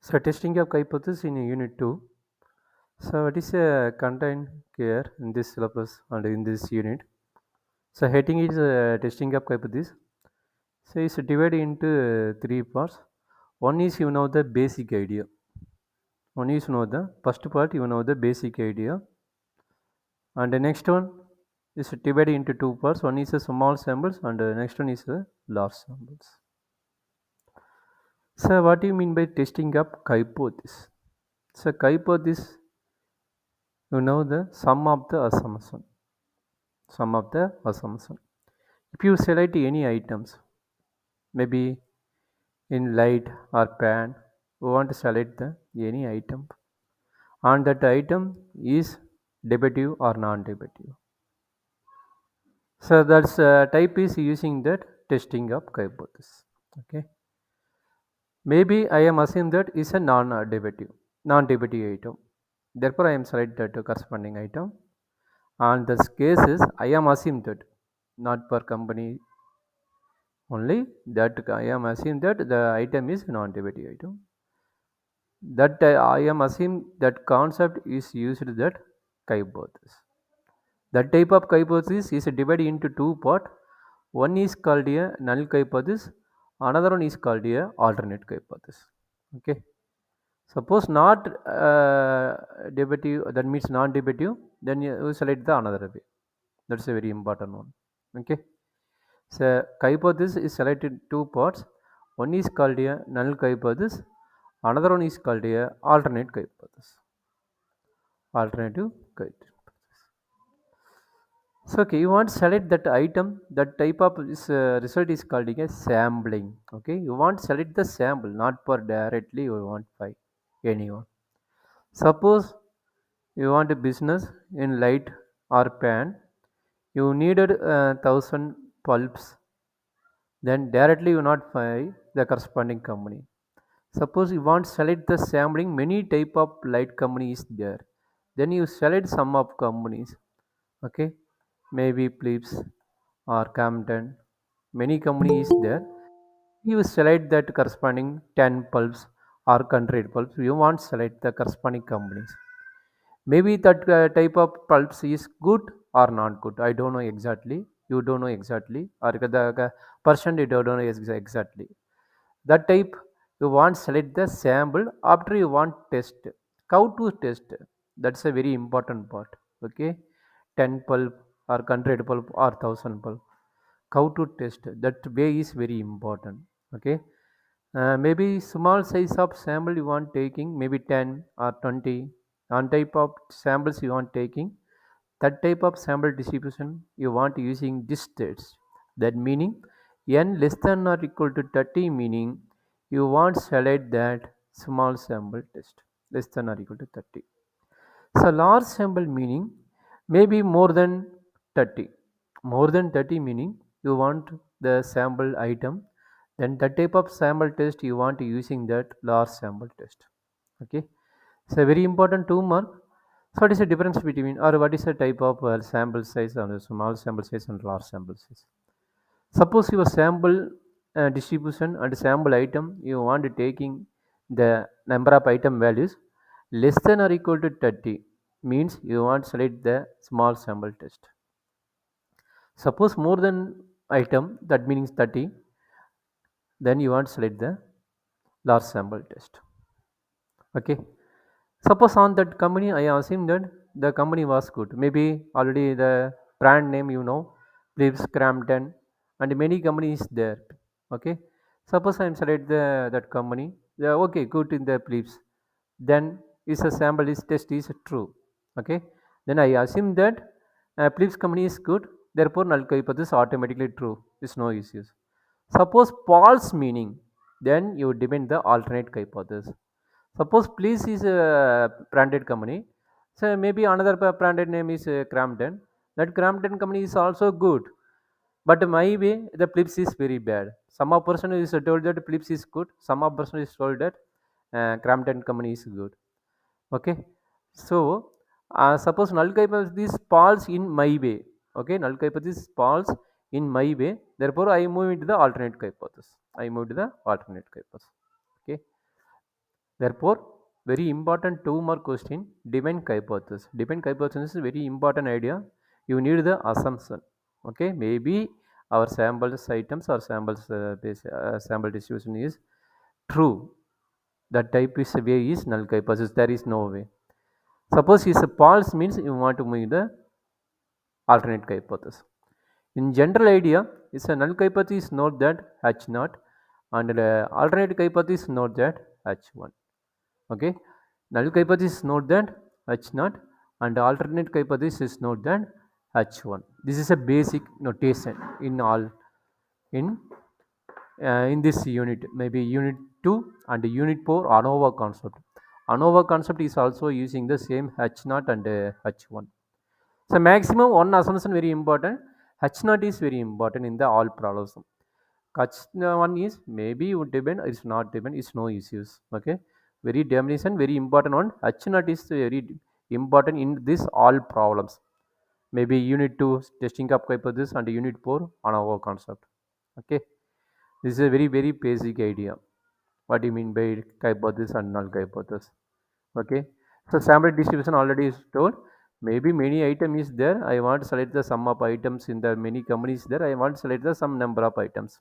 So testing of hypothesis in unit 2. So what is contained here in this syllabus and in this unit? So heading is testing of hypothesis. So it's divided into three parts. One is the basic idea. One is the first part the basic idea, and the next one is divided into two parts. One is a small samples and the next one is a large samples. So what do you mean by testing up hypothesis? So hypothesis, the sum of the assumption. Sum of the assumption. If you select any items, maybe in light or pan, you want to select any item, and that item is derivative or non-derivative. So that's type is using that testing of hypothesis. Okay. Maybe I am assuming that is a non-derivative item. Therefore, I am select that corresponding item. And the cases I am assuming that not per company only, that I am assuming that the item is non-derivative item. That I am assuming that concept is used that hypothesis. That type of hypothesis is divided into two parts. One is called a null hypothesis, another one is called a alternate hypothesis. Okay. Suppose not derivative, that means non-derivative, then you select the another way. That's a very important one. Okay. So hypothesis is selected two parts. One is called a null hypothesis, another one is called a alternate hypothesis. Alternative hypothesis. So okay, you want to select that item, that type of result is called a sampling. Okay, you want to select the sample, not per directly you want by anyone. Suppose you want a business in light or pan, you needed 1,000 pulps, then directly you not buy the corresponding company. Suppose you want to select the sampling, many type of light company is there, then you select some of companies. Okay, maybe Philips or Camden, many companies there. You select that corresponding 10 pulps or 100 pulps. You want to select the corresponding companies. Maybe that type of pulps is good or not good. I don't know exactly. You don't know exactly, or the person you don't know exactly. That type you want select the sample after you want test. How to test? That's a very important part. Okay, 10 pulp or 100 pulp or 1,000 pulp. How to test? That way is very important. Okay, maybe small size of sample you want taking, maybe 10 or 20. On type of samples you want taking, that type of sample distribution you want using this test. That meaning n less than or equal to 30, meaning you want select that small sample test less than or equal to 30. So large sample meaning maybe more than 30. More than 30 meaning you want the sample item, then the type of sample test you want using that large sample test. Okay. So very important two mark. So what is the difference between, or what is the type of sample size and small sample size and large sample size? Suppose your sample distribution and sample item you want taking the number of item values less than or equal to 30, means you want select the small sample test. Suppose more than item, that means 30, then you want select the large sample test. Okay. Suppose on that company, I assume that the company was good. Maybe already the brand name Philips, Crampton, and many companies there. Okay. Suppose I am select that company. Okay, good in the Philips. Then is a sample is test is true. Okay. Then I assume that Philips company is good. Therefore, null hypothesis automatically true. Is no issues. Suppose false meaning, then you depend the alternate hypothesis. Suppose Please is a branded company, so maybe another branded name is Crampton. That Crampton company is also good, but my way the Philips is very bad. Some of person is told that Philips is good. Some of person is told that Crampton company is good. Okay, so suppose null hypothesis falls in my way. Okay, null hypothesis falls in my way. Therefore, I move into the alternate hypothesis. I move to the alternate hypothesis. Okay. Therefore, very important two more question, depend hypothesis. Depend hypothesis is very important idea. You need the assumption. Okay, maybe our samples items or samples sample distribution is true. That type is way is null hypothesis. There is no way. Suppose is a false means you want to make the alternate hypothesis. In general idea, is a null hypothesis is not that H naught and the alternate hypothesis is not that H1. Okay, null hypothesis is not that H naught and the alternate hypothesis is not that H1. This is a basic notation in all in in this unit, maybe unit 2 and unit 4 ANOVA concept. ANOVA concept is also using the same H naught and H1. So maximum one assumption very important. H naught is very important in the all problems. H one is maybe you depend, it's not depend, it's no issues. Okay, very definition very important one. H naught is very important in this all problems. Maybe unit 2 testing up hypothesis and unit 4 on our concept. Okay, this is a very basic idea. What do you mean by hypothesis and null hypothesis? Okay, so sample distribution already is told. Maybe many item is there, I want to select the sum of items in the many companies there, I want to select the some number of items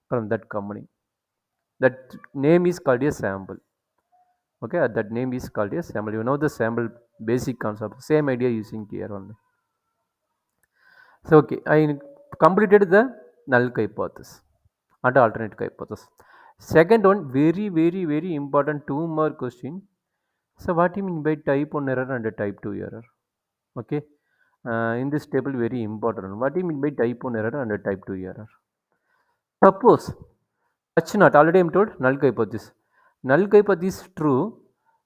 from that company. That name is called a sample. Okay, that name is called a sample. You know the sample basic concept, same idea using here only. So okay, I completed the null hypothesis and alternate hypothesis. Second one, very important two more question. So what do you mean by type 1 error and type 2 error? Okay, in this table very important. What do you mean by type 1 error and type 2 error? Suppose H not already I am told null hypothesis. Null hypothesis is true,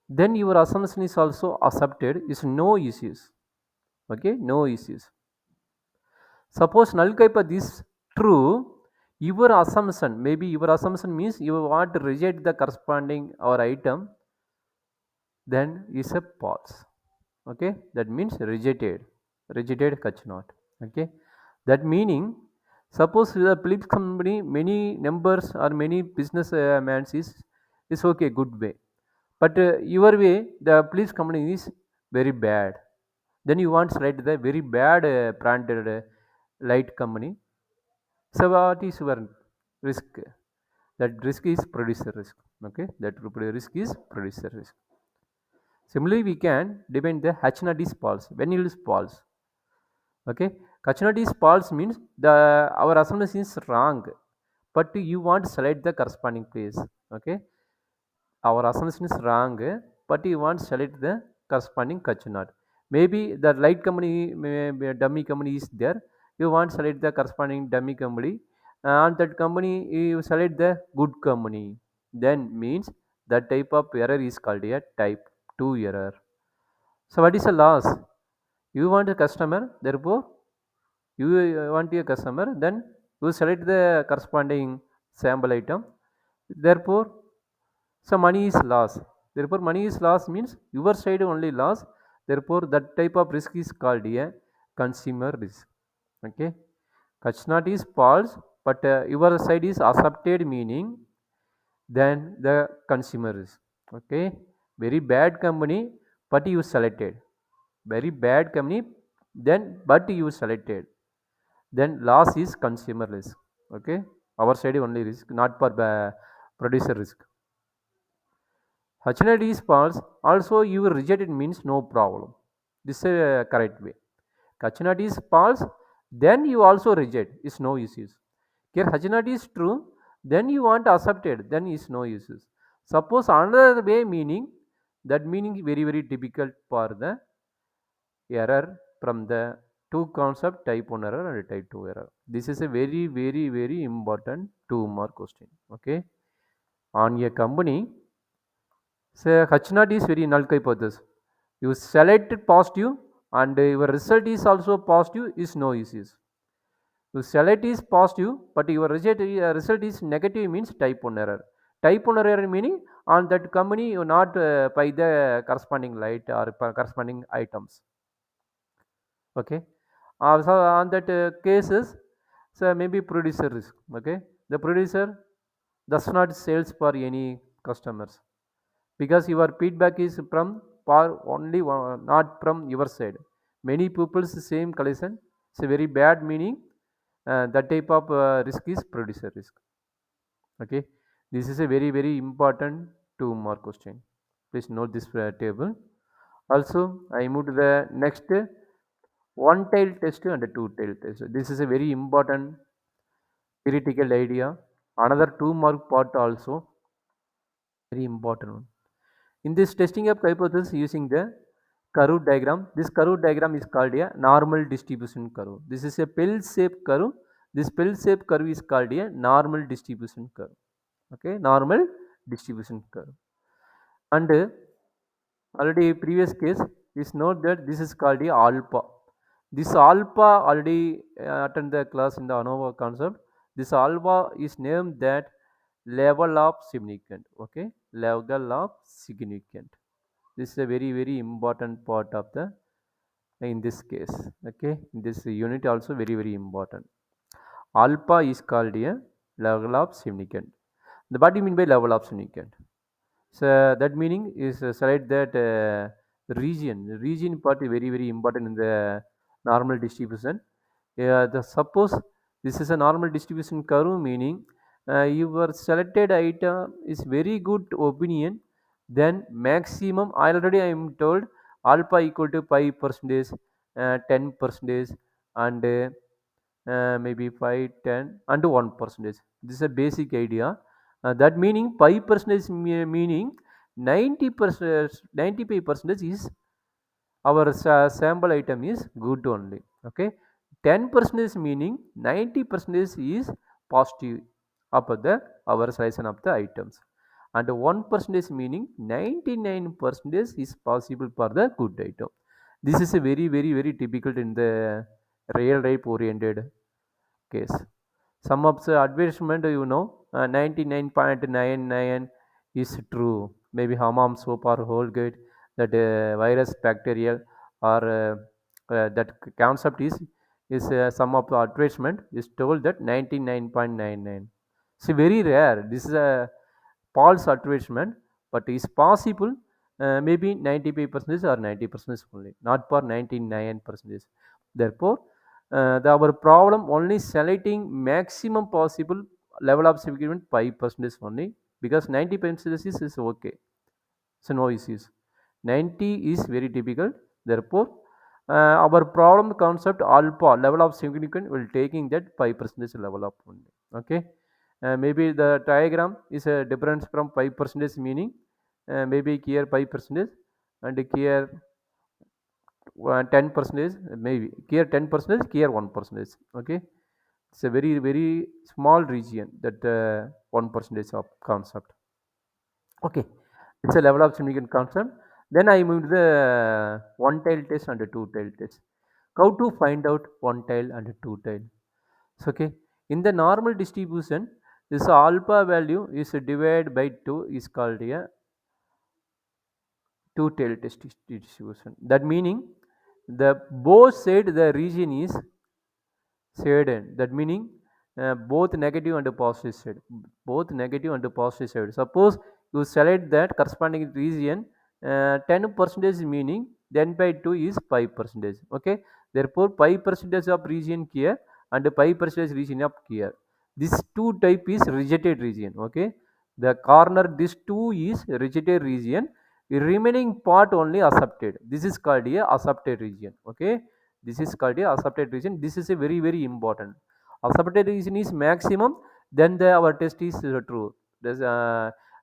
then your assumption is also accepted, is no issues. Okay, no issues. Suppose null hypothesis is true, your assumption, maybe your assumption means you want to reject the corresponding or item, then is a false. Okay, that means rejected H not. Okay, that meaning suppose the Philips company many numbers or many business mans is okay, good way, but your way the Philips company is very bad, then you want to select the very bad branded light company. So what is your risk? That risk is producer risk. Okay, that risk is producer risk. Similarly, we can define the H naught is false. When it is false, okay, H naught is false means the our assumption is wrong, but you want to select the corresponding place. Okay, our assumption is wrong, but you want to select the corresponding H naught. Maybe the light company, maybe dummy company is there. You want to select the corresponding dummy company, and that company you select the good company. Then means that type of error is called a type 2 error. So what is the loss? You want a customer, therefore you want a customer, then you select the corresponding sample item. Therefore, so money is loss. Therefore, money is loss means your side only loss. Therefore, that type of risk is called a consumer risk. Okay, H naught is false, but your side is accepted, meaning then the consumer risk. Okay, very bad company, but you selected. Very bad company, then but you selected. Then loss is consumer risk. Okay, our side only risk, not for producer risk. H is false, also you reject it means no problem. This is a correct way. H is false, then you also reject, is no issues. Here H is true, then you want accepted, then is no issues. Suppose another way meaning, that meaning very difficult for the error from the two concept, type 1 error and type 2 error. This is a very important two more question. Okay, on a company, say H naught is very null hypothesis. You select positive and your result is also positive, is no issues. You select is positive but your result is negative means type 1 error. Type 1 error meaning on that company you not buy the corresponding light or corresponding items. Okay, so on that cases, so maybe producer risk. Okay, the producer does not sales for any customers, because your feedback is from for only one, not from your side. Many people's same collision, it's a very bad meaning. That type of risk is producer risk. Okay, this is a very important 2 mark question. Please note this table. Also, I move to the next one tail test and a two tail test. This is a very important theoretical idea. Another 2 mark part also very important one. In this testing of hypothesis using the curve diagram, this curve diagram is called a normal distribution curve. This is a pill shaped curve. This pill shaped curve is called a normal distribution curve. Okay, normal distribution curve. And already previous case is note that this is called a alpha. This alpha already attend the class in the ANOVA concept. This alpha is named that level of significant. Okay, level of significant. This is a very important part of the in this case. Okay, in this unit also very important. Alpha is called a level of significant. What do you mean by level of significant? So that meaning is select that region. The region part is very important in the normal distribution. The suppose this is a normal distribution curve, meaning your selected item is very good opinion. Then maximum already I am told alpha equal to 5%, 10%, and maybe 5, 10, and 1%. This is a basic idea. That meaning 5% meaning 90%, 95% is our sample item is good only. Okay, 10% is meaning 90% is positive of the our selection of the items, and 1% is meaning 99% is possible for the good item. This is a very typical in the real life oriented case. Some of the advertisement, 99.99 is true. Maybe hammam soap or Colgate, that virus, bacterial, or that concept is some of the advertisement is told that 99.99. It's very rare. This is a false advertisement, but is possible. Maybe 95% or 90% only, not for 99%. Therefore, our problem only selecting maximum possible level of significance 5% only, because 90% is okay. So no issues. 90 is very difficult. Therefore, our problem concept alpha level of significance will taking that 5% level of only. Okay. Maybe the diagram is a difference from 5% meaning maybe here 5% and here 10%, maybe here 10%, here 1%. Okay, it's a very small region that 1% of concept. Okay, it's a level of significant concept. Then I moved the one tail test and a two tail test. How to find out one tail and a two tail? So, okay, in the normal distribution, this alpha value is divided by 2 is called a two tail test distribution. That meaning the both side the region is shaded. That meaning both negative and positive side, both negative and positive side. Suppose you select that corresponding region, 10% meaning then by 2 is 5%. Okay, therefore 5% of region here and 5% region of here. This two type is rejected region. Okay, the corner this two is rejected region. The remaining part only accepted. This is called a accepted region. Okay, this is called a accepted region. This is a very important. Accepted region is maximum, then our test is true. This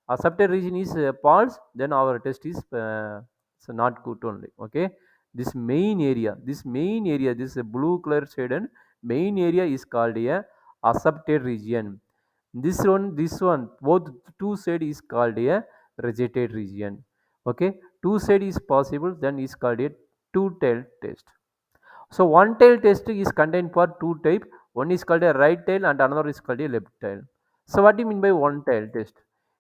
accepted region is false, then our test is so not good only. Okay, this main area, this blue color shaded main area is called a accepted region. This one, both two side is called a rejected region. Okay, two side is possible, then is called a two tail test. So one tail test is contained for two type. One is called a right tail and another is called a left tail. So what do you mean by one tail test?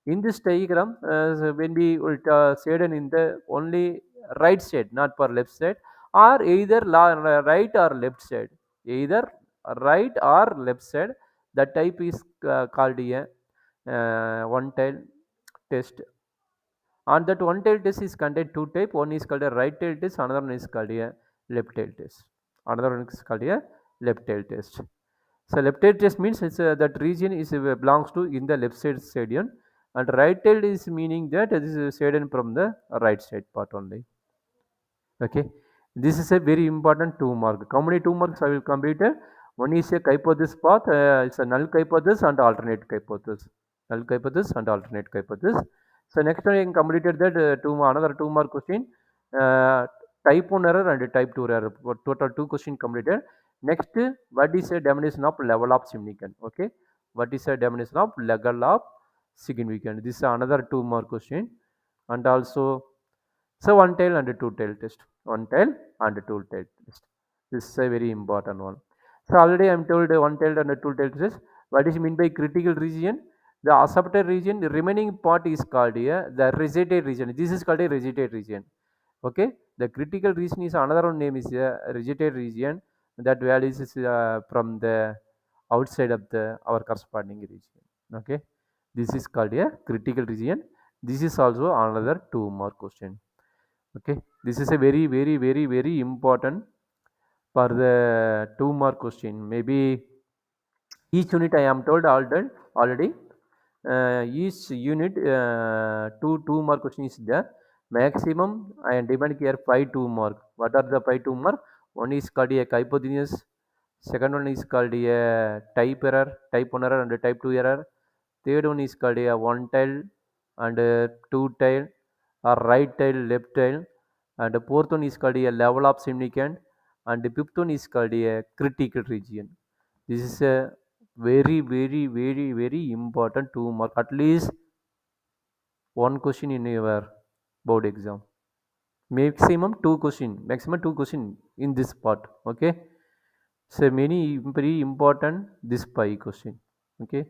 In this diagram, so when we will shade in the only right side, not for left side, or either right or left side, either right or left side. That type is called a one tail test. And that one tail test is contained two type. One is called a right tail test, another one is called a left tail test. Another one is called a left tail test. So left tail test means that region is belongs to in the left side stadium, and right tail is meaning that it is stadium from the right side part only. Okay, this is a very important 2 mark. How many 2 marks I will complete? One is a hypothesis path. It's a null hypothesis and alternate hypothesis. Null hypothesis and alternate hypothesis. So next time I completed that another 2 mark question. Uh, type 1 error and type 2 error. Total 2 question completed. Next, what is a definition of level of significance? Okay, what is a definition of level of significance? This is another 2 mark question, and also so one tail and a two tail test. One tail and a two tail test. This is a very important one. So already I am told one tail and a two tail test. What is mean by critical region? The accepted region, the remaining part is called here the rejected region. This is called a rejected region. Okay. The critical region is another one name is a rejected region. That values is from the outside of the our corresponding region. Okay. This is called a critical region. This is also another 2 mark question. Okay, this is a very important for the 2 mark question. Maybe each unit I am told already. Each unit two mark question is there. Maximum I am demanding here 5 2 mark. What are the 5 2 mark? One is called a hypothesis. Second one is called a type error, type 1 error and type 2 error. Third one is called a one tail and two tail or right tail, left tail. And the fourth one is called a level of significance. And the fifth one is called a critical region. This is a very important 2 mark. At least one question in your board exam. Maximum two question in this part. Okay. So many very important this pi question. Okay.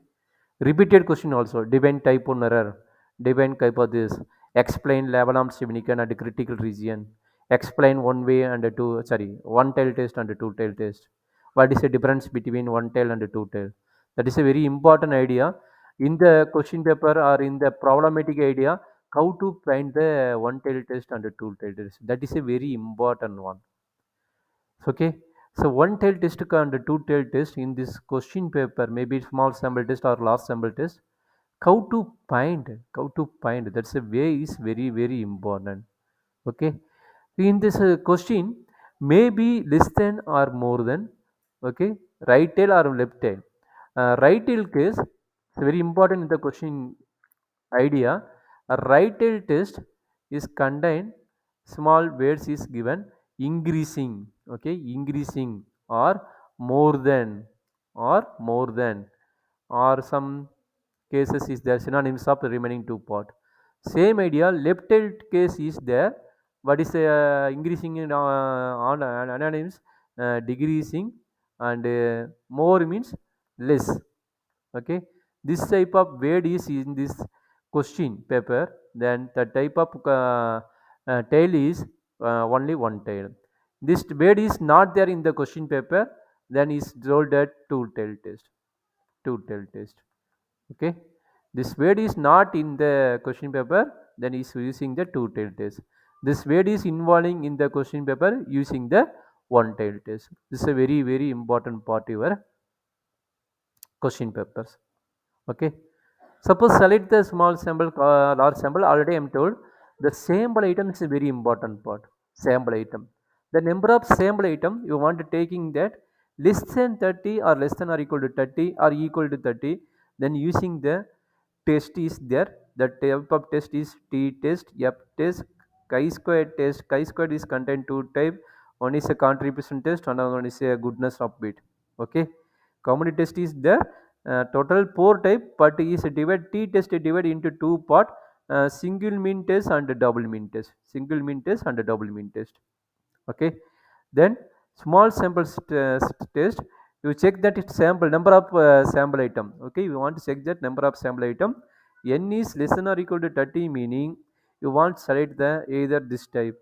Repeated question also. Define type 1 error. Define hypothesis. Explain level of significance and critical region. Explain one way and one tail test and two tail test. What is the difference between one tail and two tail? That is a very important idea. In the question paper or in the problematic idea, how to find the one tail test and two tail test. That is a very important one. Okay. So one tail test and two tail test in this question paper, maybe small sample test or large sample test. How to find that's a way is very important. Okay. In this question, maybe less than or more than. Okay. Right tail or left tail. Right tail case is very important in the question idea. A right tail test is contained small words is given increasing. Okay, increasing or more than or some cases is there synonyms of the remaining two part. Same idea left tail case is there. What is increasing in on anonyms, decreasing, and more means less. Okay, this type of word is in this question paper, then the type of tail is only one tail. This word is not there in the question paper, then is told that two tail test. Okay, this word is not in the question paper, then is using the two tail test. This word is involving in the question paper using the one tail test. This is a very important part of your question papers. Okay, suppose select the small sample, large sample. Already I am told the sample item is a very important part. Sample item. The number of sample item you want to taking that less than 30 or less than or equal to 30 or equal to 30. Then using the test is there. The type of test is T test, F test, chi-square test. Chi-square is contained two type. One is a contribution test, another one is a goodness of bit. Okay, common test is there. Total 4 type, but is divide t test divided into two part. Single mean test and double mean test. Single mean test and double mean test. Okay, then small sample test. You check that it's sample number of sample item. Okay, you want to check that number of sample item. N is less than or equal to 30, meaning you want to select the either this type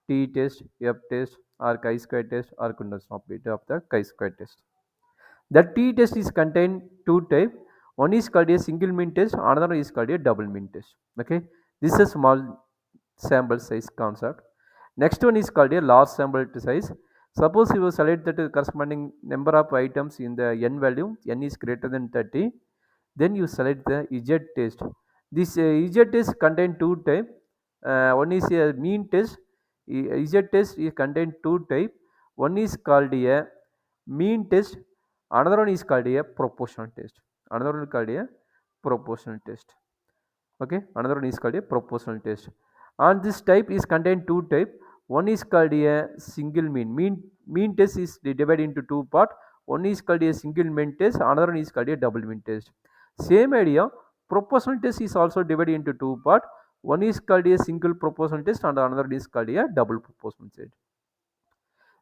t test, f test, or chi-square test, or goodness of bit of the chi-square test. The t-test is contained two type. One is called a single mean test, another is called a double mean test. Okay, This is a small sample size concept. Next one is called a large sample size. Suppose you select that corresponding number of items in the n value, n is greater than 30, then you select the z test. This z test contain two type. One is a mean test. Z test is contain two type. One is called a mean test, another one is called a proportional test. Another one is called a proportional test. Okay, another one is called a proportional test. And this type is contain two type. One is called a single mean test is divided into two part. One is called a single mean test, another one is called a double mean test. Same idea, proportional test is also divided into two part. One is called a single proportional test and another is called a double proportional test.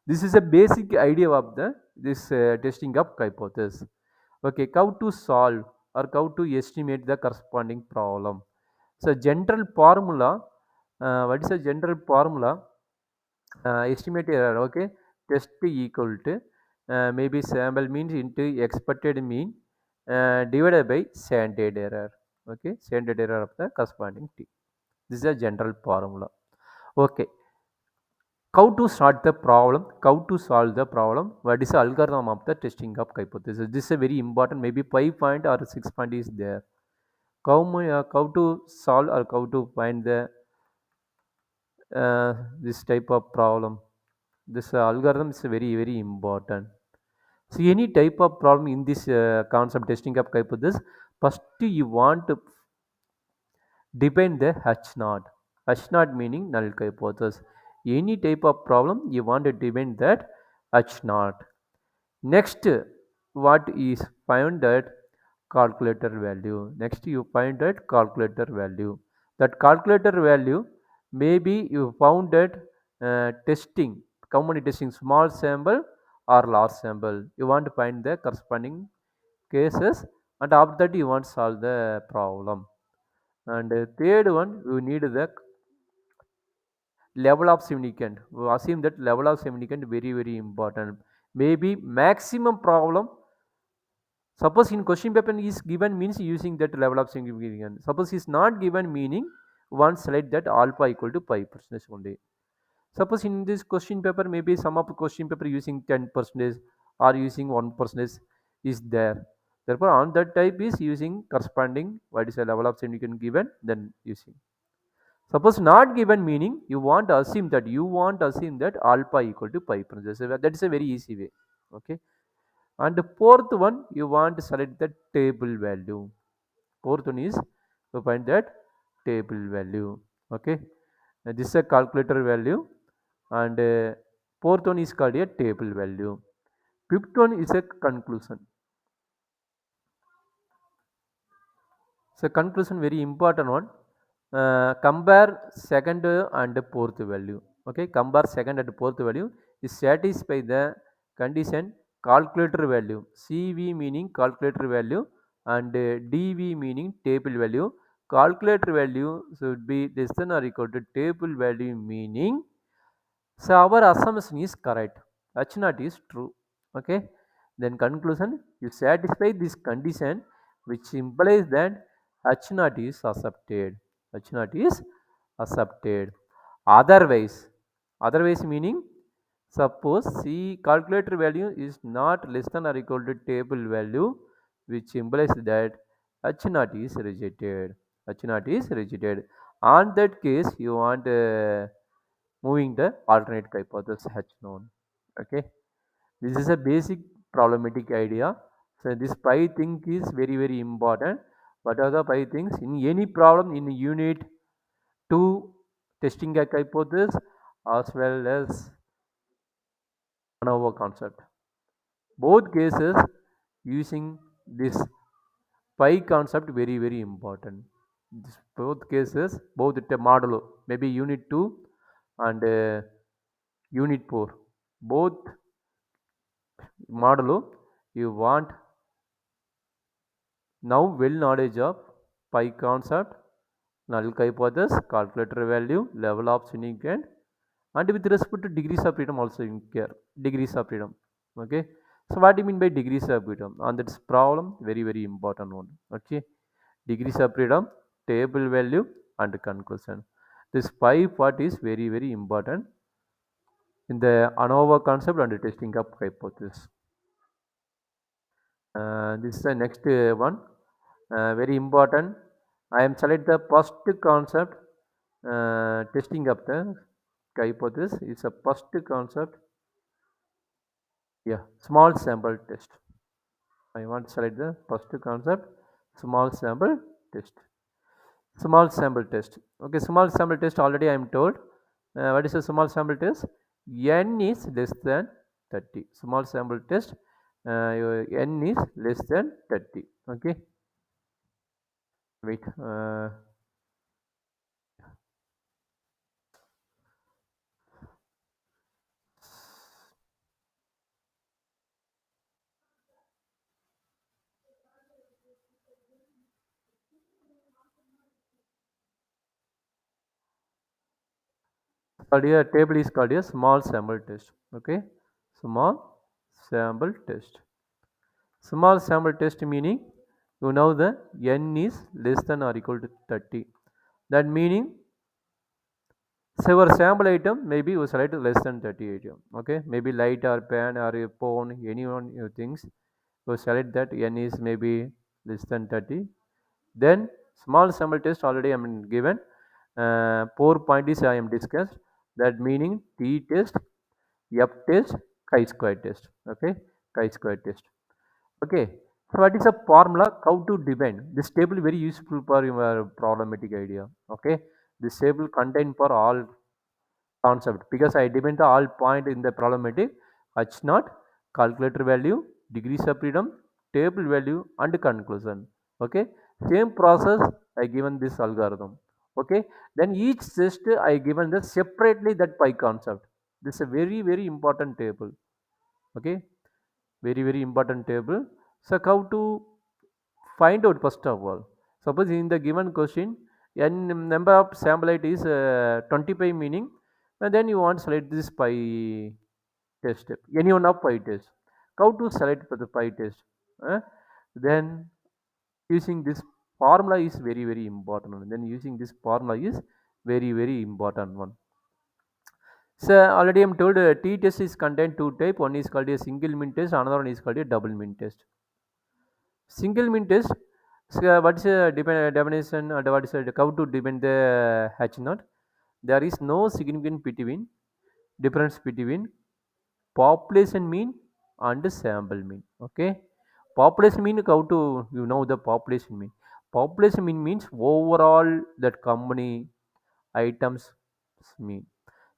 This is a basic idea of the this testing of hypothesis. Okay, how to solve or how to estimate the corresponding problem. So general formula, what is a general formula? Estimate error. Okay, test equal to maybe sample means into expected mean divided by standard error. Okay, standard error of the corresponding t. This is a general formula. Okay, how to start the problem, how to solve the problem, what is the algorithm of the testing of hypothesis. This is a very important, maybe 5 point or 6 point is there. How to solve or how to find the this type of problem. This algorithm is very important. So any type of problem in this concept testing of hypothesis, first you want to define the H naught. H naught meaning null hypothesis. Any type of problem you want to define that H naught. Next, what is find that calculator value. Next, you find that calculator value. That calculator value, maybe you found that testing, how many testing, small sample or large sample. You want to find the corresponding cases, and after that you want to solve the problem. And third one, you need the level of significant. We assume that level of significant very important. Maybe maximum problem. Suppose in question paper is given means using that level of significance. Suppose is not given meaning one select that alpha equal to 5% only. Suppose in this question paper maybe some of the question paper using 10% or using 1% is there. Therefore on that type is using corresponding what is the level of significance given then using. Suppose not given meaning you want to assume that alpha equal to 5%. That is a very easy way. Okay. And the fourth one you want to select the table value. Fourth one is to find that table value. Okay, this is a calculator value, and fourth one is called a table value. Fifth one is a conclusion. So conclusion very important one. Compare second and fourth value. Okay, compare second and fourth value is satisfy the condition calculator value. CV meaning calculator value and DV meaning table value. Calculator value should be less than or equal to table value meaning. So our assumption is correct. H naught is true. Okay. Then conclusion, you satisfy this condition which implies that H naught is accepted. H naught is accepted. Otherwise, otherwise meaning suppose C calculator value is not less than or equal to table value, which implies that H naught is rejected. H naught is rejected. On that case, you want moving the alternate hypothesis H known. Okay, this is a basic problematic idea. So this five thing is very important. What are the five things in any problem in unit 2 testing a hypothesis as well as ANOVA concept? Both cases using this pi concept very important. This both cases, both the model maybe unit 2 and unit 4, both modulo you want now well knowledge of pi concept, null hypothesis, calculator value, level of significance, and with respect to degrees of freedom also in care. Degrees of freedom. Okay. So what do you mean by degrees of freedom? On this problem, very important one. Okay. Degrees of freedom, table value, and conclusion. This five part is very very important in the ANOVA concept and testing of hypothesis. This is the next one, very important. I am select the first concept, testing of the hypothesis is a first concept. Yeah, small sample test. I want to select the first concept, small sample test. Small sample test. Okay, small sample test already I am told. What is a small sample test? N is less than 30. Small sample test. N is less than 30. Okay. Wait. Called a table is called a small sample test. Okay. Small sample test. Small sample test meaning you know the N is less than or equal to 30. That meaning so our sample item maybe you select less than 30 item. Okay, maybe light or pan or a phone, any one you things. You select that n is maybe less than 30. Then small sample test already I am given. 4 point is I am discussed. That meaning t test, f test, chi-square test. Okay, chi-square test. Okay. So what is the formula? How to define this table? Very useful for your problematic idea. Okay, this table contain for all concept because I depend the all point in the problematic H naught, calculator value, degrees of freedom, table value and conclusion. Okay, same process I given this algorithm. Okay, then each test I given the separately that pi concept. This is a very very important table. Okay, very very important table. So how to find out first of all? Suppose in the given question n number of sample it is 25 meaning, and then you want to select this pi test, any one of pi test. How to select for the pi test? uh, then using this formula is very very important one. Then using this formula is very very important one. So already I'm told t test is contained two type. One is called a single min test, another one is called a double min test. Single min test, so what is the definition and what is the how to define the H naught? There is no significant between difference between population mean and sample mean. Okay, population mean how to you know the population mean? Population mean means overall that company items mean.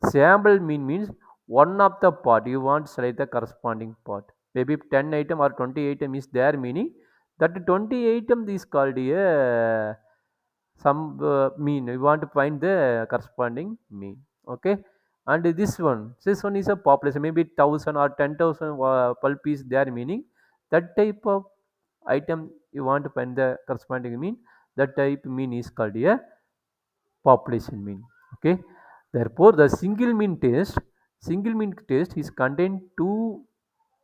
Sample means one of the part you want to select the corresponding part. Maybe 10 item or 20 item is there meaning that 20 item is called a some mean. You want to find the corresponding mean. Okay, and this one is a population. Maybe 1,000 or 10,000 pulp is there meaning that type of item you want to find the corresponding mean. That type mean is called a population mean. Okay, therefore the single mean test is contain two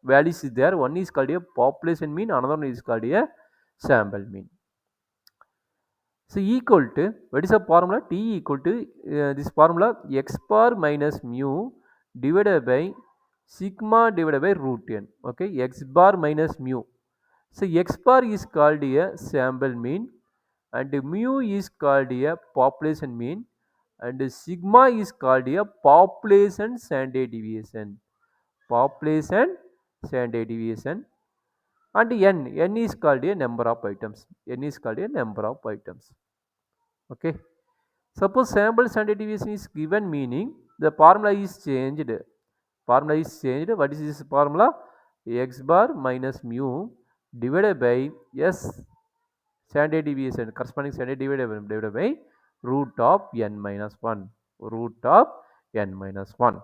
values is there. One is called a population mean, another one is called a sample mean. So equal to what is the formula? T equal to this formula x bar minus mu divided by sigma divided by root n. Okay, x bar minus mu. So x bar is called a sample mean and mu is called a population mean and sigma is called a population standard deviation. Population standard deviation and n is called a number of items. N is called a number of items. Okay. Suppose sample standard deviation is given meaning the formula is changed. Formula is changed. What is this formula? X bar minus mu divided by s standard deviation, corresponding standard divided by root of n minus 1. Root of n minus 1.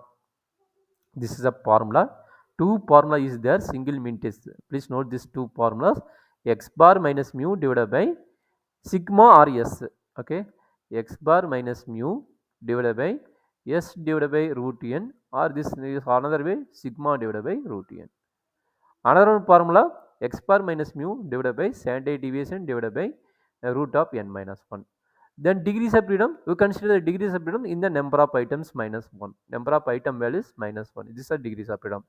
This is a formula. Two formula is there, single mean test. Please note these two formulas. X bar minus mu divided by sigma or s. Okay, x bar minus mu divided by s divided by root n, or this is another way, sigma divided by root n. Another formula, x bar minus mu divided by standard deviation divided by root of n minus 1. Then degrees of freedom, you consider the degrees of freedom in the number of items minus 1. Number of item values minus 1. These are degrees of freedom.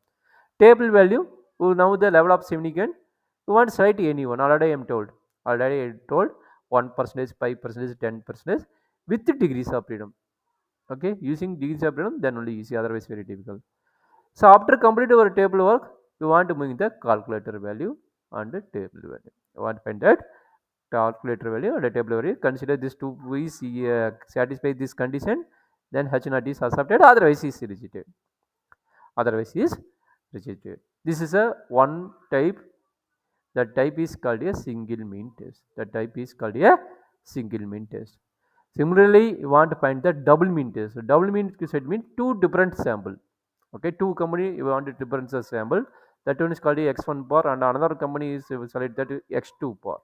Table value, now the level of significance, you want to cite anyone. Already I am told. Already I told 1%, 5%, 10% with the degrees of freedom. Okay, using degrees of freedom, then only easy, otherwise very difficult. So after complete our table work, you want to bring the calculator value and the table value. You want to find that calculator value and the table value. Consider this two is satisfy this condition, then H naught is accepted, otherwise is rejected. Otherwise is rejected. This is a one type. That type is called a single mean test. That type is called a single mean test. Similarly, you want to find the double mean test. So double mean test means two different sample. Okay, two company you want to different sample. That one is called a x1 bar, and another company is select that x2 bar.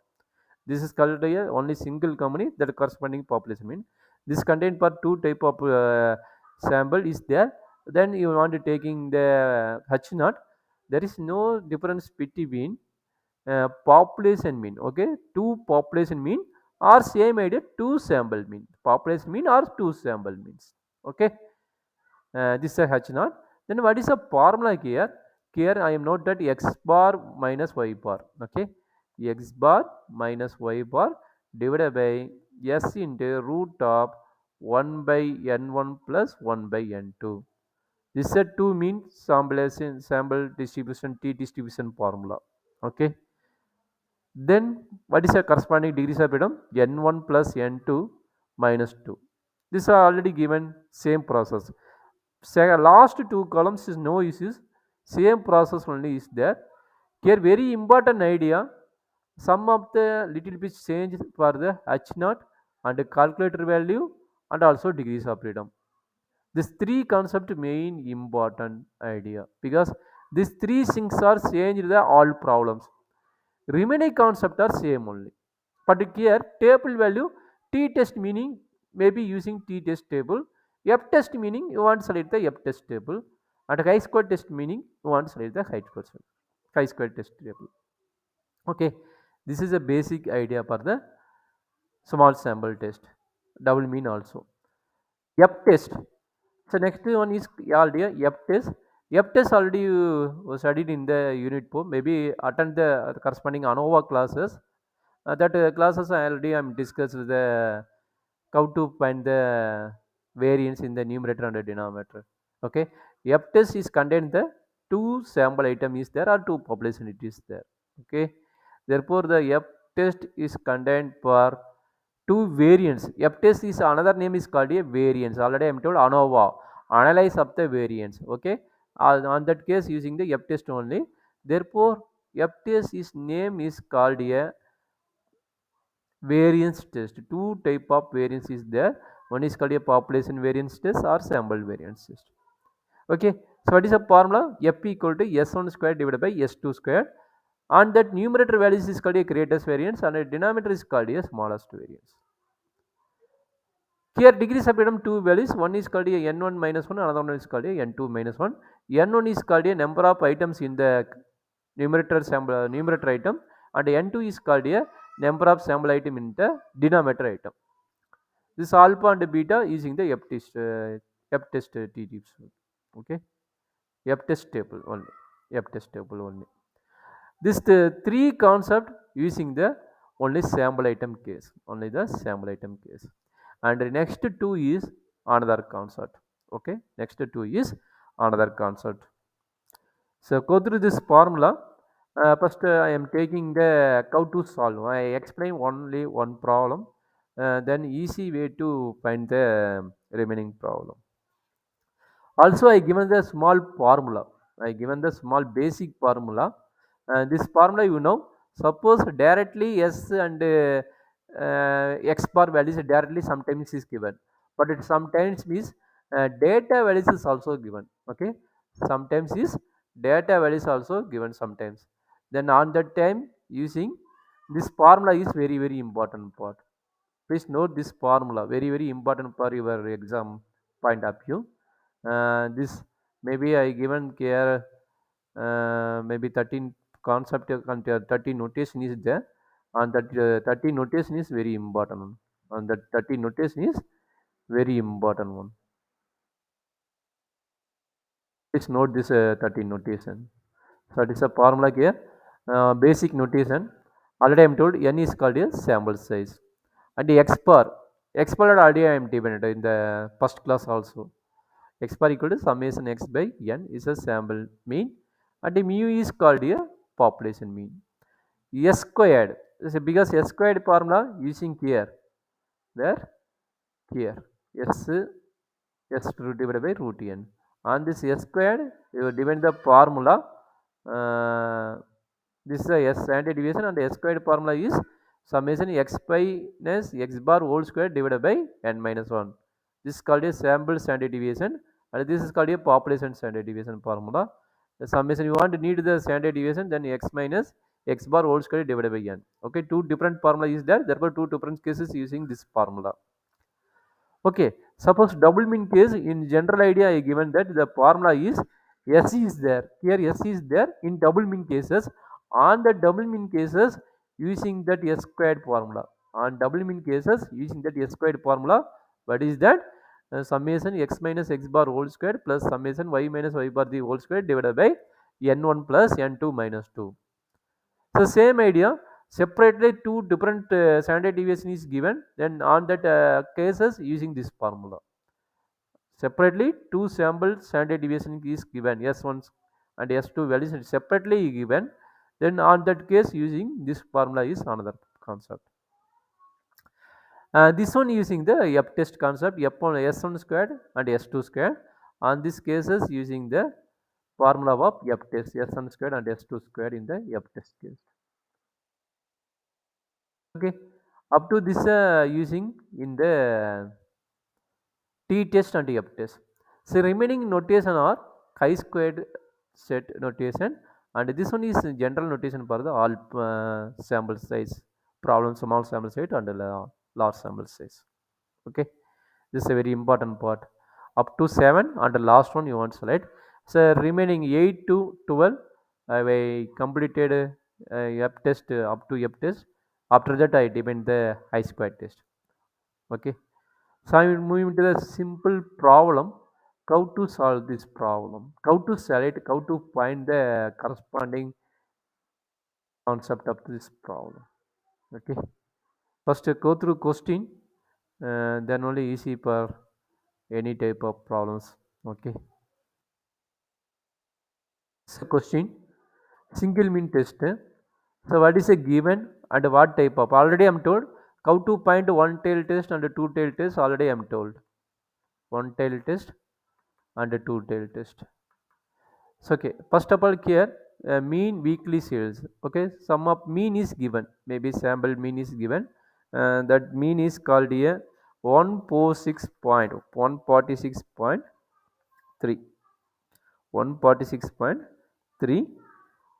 This is called a only single company that corresponding population mean. This contain for two type of sample is there. Then you want to taking the H naught. There is no difference between population mean. Okay, two population mean or same idea, two sample mean. Population mean or two sample means. Okay, this is a H naught. Then what is the formula here? Here I am note that x bar minus y bar. Okay, x bar minus y bar divided by s into root of 1 by n1 plus 1 by n2. This is a two mean sample distribution t distribution formula. Okay, then what is the corresponding degrees of freedom? N1 plus N2 minus 2. These are already given same process. Last two columns is no issues. Same process only is there. Here very important idea. Some of the little bit change for the H naught and the calculator value and also degrees of freedom. These three concept main important idea because these three things are changed the all problems. Remaining concept are same only. But here table value t test meaning maybe using t test table, f test meaning you want to select the f test table, and chi square test meaning you want to select the chi square test table. Okay, this is a basic idea for the small sample test. Double mean also. F test. So next one is already F test. F test already you studied in the unit 4. Maybe attend the corresponding ANOVA classes. That classes I already am discussed the how to find the variance in the numerator and the denominator. Okay, F test is contained the two sample item is there or two population it is there. Okay, therefore the F test is contained for two variants. F test is another name is called a variance. Already I am told ANOVA, analyze of the variance. Okay, on that case using the F test only. Therefore, F test is name is called a variance test. Two type of variance is there. One is called a population variance test or sample variance test. Okay, so what is the formula? F equal to S1 square divided by S2 square, and that numerator values is called a greatest variance and the denominator is called a smallest variance. Here degrees of freedom two values, one is called a n1 minus 1, another one is called a n2 minus 1. N1 is called a number of items in the numerator sample numerator item, and n2 is called a number of sample item in the denominator item. This alpha and beta using the F test t tips. Okay, F test table only. F test table only. This three concept using the only sample item case. Only the sample item case. And the next two is another concept. Okay, next two is another concept. So go through this formula. First, I am taking the how to solve. I explain only one problem. Then easy way to find the remaining problem. Also, I given the small formula. I given the small basic formula. This formula, suppose directly s and x bar values directly sometimes is given, but it sometimes means data values is also given. Okay, sometimes is data values also given sometimes. Then on that time using this formula is very important part. Please note this formula very important for your exam point of view. This maybe I given here maybe 13 concept 13 notation is there, and that 13 notation is very important. and that 30 notation is very important one. Please note this 30 notation. So it is a formula here. Basic notation. Already I am told n is called a sample size. And the x bar already I am given in the first class also. X bar equal to summation x by n is a sample mean, and the mu is called a population mean. S squared, because S squared formula using here, where here S divided by root n. On this S squared, you divide the formula. This is a S standard deviation, and S squared formula is summation x minus x bar whole square divided by n minus 1. This is called a sample standard deviation, and this is called a population standard deviation formula. The summation you want to need the standard deviation, then x minus x bar whole square divided by n. Okay, two different formula is there, therefore two different cases using this formula. Okay, suppose double mean case, in general idea I given that the formula is S is there. Here S is there in double mean cases. On the double mean cases using that S squared formula. On double mean cases using that S squared formula, what is that? Summation x minus x bar whole square plus summation y minus y bar the whole square divided by n1 plus n2 minus 2. So same idea, separately two different standard deviation is given, then on that cases using this formula. Separately two sample standard deviation is given, S1 and S2 values separately given, then on that case using this formula is another concept. This one using the F test concept, F1 S1 squared and S2 squared. On these cases using the formula of F test, S1 squared and S2 squared in the F test case. Okay, up to this using in the t test and f test. So remaining notation are chi-squared set notation, and this one is general notation for the all sample size problem, small sample size and large sample size. Okay, this is a very important part. Up to 7 and the last one you want to select. So remaining 8 to 12 I completed f test up to f test. After that I depend the chi-squared test. Okay, so I will move into the simple problem. How to solve this problem? How to select? How to find the corresponding concept of this problem? Okay. First, go through question, then only easy for any type of problems. Okay. So question: single mean test. So what is a given and what type of? Already I am told how to find one tail test and a two tail test. Already I am told one tail test and a two tail test. So okay, first of all here mean weekly sales. Okay, sum of mean is given, maybe sample mean is given, that mean is called here 146.3 146.3.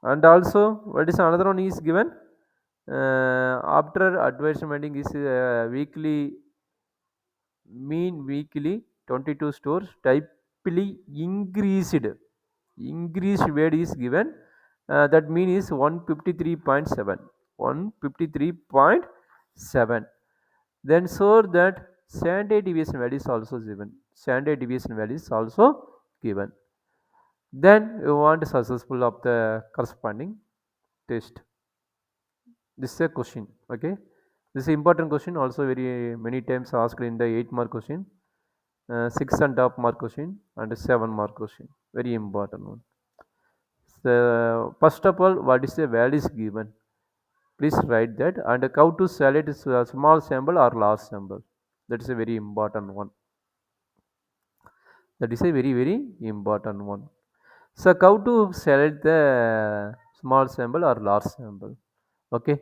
And also what is another one is given, after advertisement is weekly mean weekly 22 stores typically increased weight is given, that mean is 153.7 153.7. Then so that standard deviation value is also given, standard deviation value is also given. Then you want successful of the corresponding test. This is a question. Okay, this is important question, also very many times asked in the 8 mark question, 6.5 mark question and 7 mark question, very important one. So first of all, what is the values given? Please write that, and how to select a small sample or large sample. That is a very important one. That is a very important one. So how to select the small sample or large sample? Okay,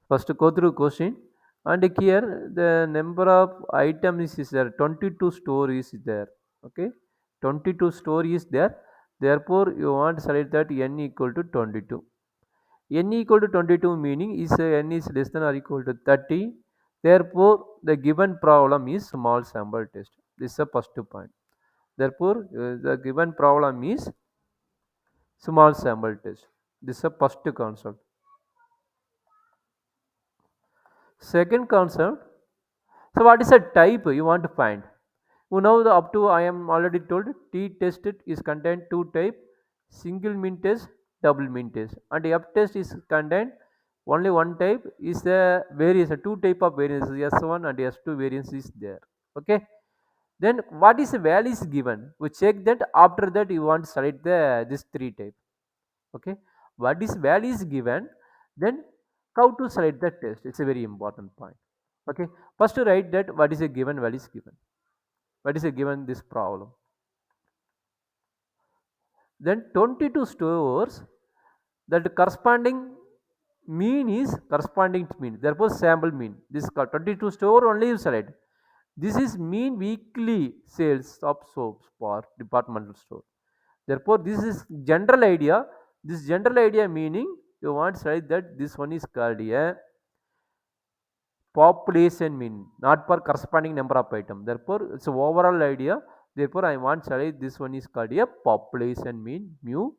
first go through question, and here the number of items is there, 22 store is there. Okay, 22 store is there. Therefore, you want to select that n equal to 22. N equal to 22 meaning is n is less than or equal to 30. Therefore, the given problem is small sample test. This is the first point. Therefore, the given problem is small sample test. This is the first concept. Second concept, So what is a type you want to find? You know the up to I am already told t tested is contained two type, single mean test, double mean test, and f test is contained only one type, is the variance, two type of variance, s1 and s2 variance is there. Okay, then what is the values given, we check that. After that you want to select the this three type. Okay, what is values given, then how to select the test, it's a very important point. Okay, first to write that what is a given values given, what is a given this problem. Then 22 stores, that corresponding mean is corresponding to mean, therefore sample mean, this 22 store only you select. This is mean weekly sales of soaps for departmental store, therefore this is general idea. This general idea meaning you want to select that this one is called a population mean, not per corresponding number of item, therefore it's a overall idea. Therefore I want to say this one is called a population mean mu,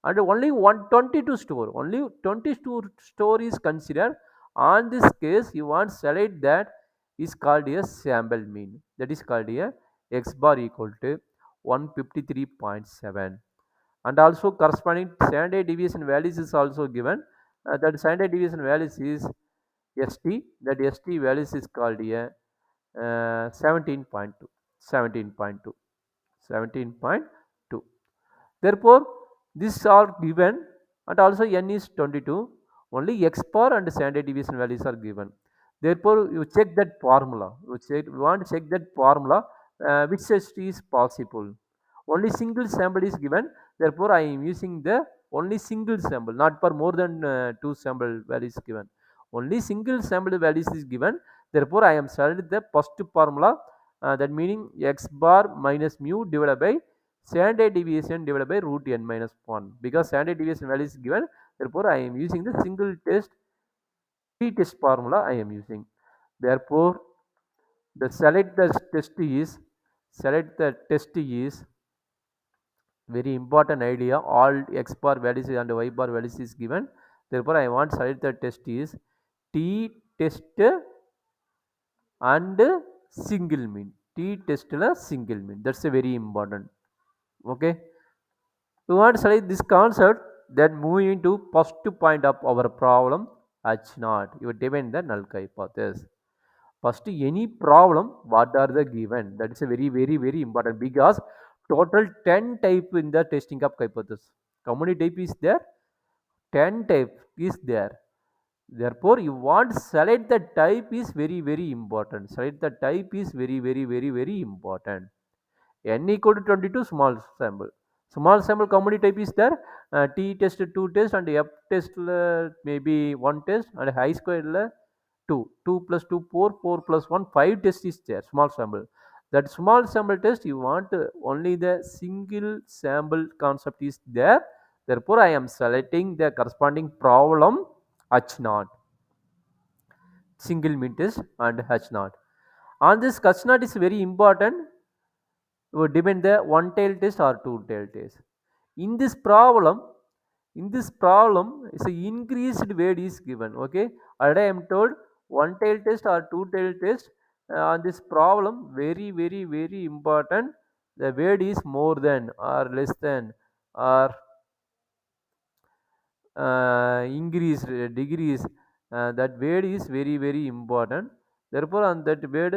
and only 122 store, only 22 store is considered. On this case you want to select that is called a sample mean, that is called a x bar equal to 153.7. And also corresponding standard deviation values is also given. That standard deviation values is st, that st values is called a 17.2, 17.2, 17.2. Therefore these are given, and also n is 22, only x bar and standard deviation values are given. Therefore you check that formula, you want to check that formula, which test is possible. Only single sample is given, therefore I am using the only single sample, not for more than two sample values given. Only single sample values is given, therefore I am selected the first formula, that meaning x bar minus mu divided by standard deviation divided by root n minus 1, because standard deviation value is given, therefore I am using the single test t-test formula I am using. Therefore the select the test is very important idea. All x bar values and y bar values is given, therefore I want select the test is t test and single mean, t test single mean, that's a very important. Okay, we want to select this concept, then move into first point of our problem, h naught. You define the null hypothesis. First, any problem, what are the given? That is a very important, because total 10 type in the testing of hypothesis. How many type is there? 10 type is there. Therefore, you want to select the type is very important. Select the type is very important. N equal to 22 small sample. Small sample how many type is there? T test 2 test and F test maybe 1 test, and high square 2. 2 plus 2 4, 4 plus 1 5 test is there, small sample. That small sample test you want only the single sample concept is there. Therefore, I am selecting the corresponding problem H naught, single mean test and H naught. On this H naught is very important, would depend the one tail test or two tail test. In this problem, is a increased weight is given. Okay, already I am told one tail test or two tail test. On this problem, very important, the weight is more than or less than or increase degrees, that weight is very important. Therefore on that weight,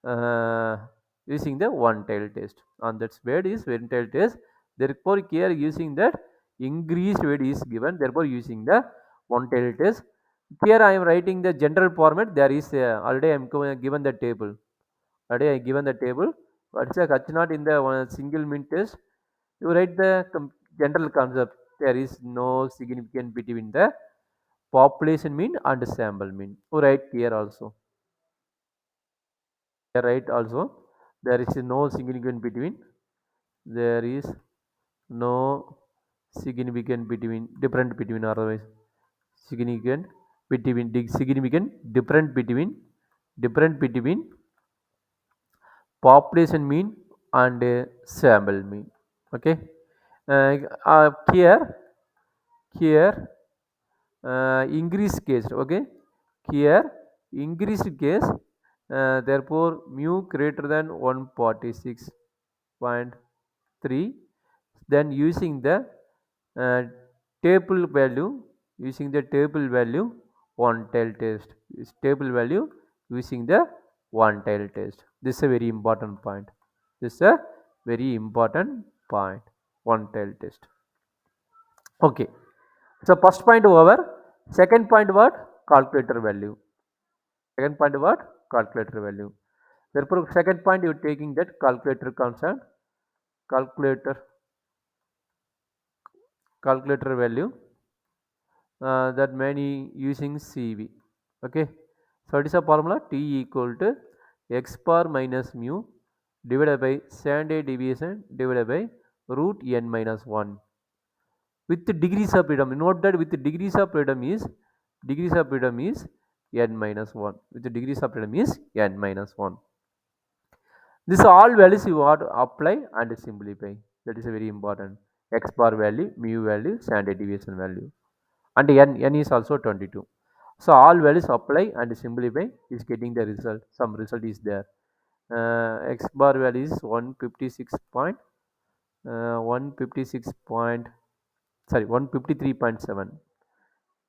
uh, using the one tail test, on that weight is one tail test. Therefore here using that increased weight is given, therefore using the one tail test. Here I am writing the general format, there is already I am given the table, already I given the table. What's a H naught in the one single mean test, you write the general concept, there is no significance between the population mean and sample mean. You write here also, here write also, there is no significance between, there is no significant between, different between, otherwise significant between, significant different between population mean and sample mean. Okay, here increase case. Okay, here increased case, Therefore mu greater than 146.3. Then using the uh, table value, using the table value one tail test, is table value using the one tail test. This is a very important point. This is a very important point. One tail test. Okay. So first point over. Second point what? Calculator value. Second point what? Calculator value. Therefore second point you are taking that calculator concept, calculator calculator value, that many using CV. Okay. So what is the formula? T equal to x bar minus mu divided by standard deviation divided by root n minus 1 with the degrees of freedom. Note that with the degrees of freedom is n minus 1. With the degrees of freedom is n minus 1. This all values you want to apply and simplify. That is very important. X bar value, mu value, standard deviation value, and n is also 22. So all values apply and simplify is getting the result. Some result is there. X bar value is 156 point, 156 point, sorry, 153.7.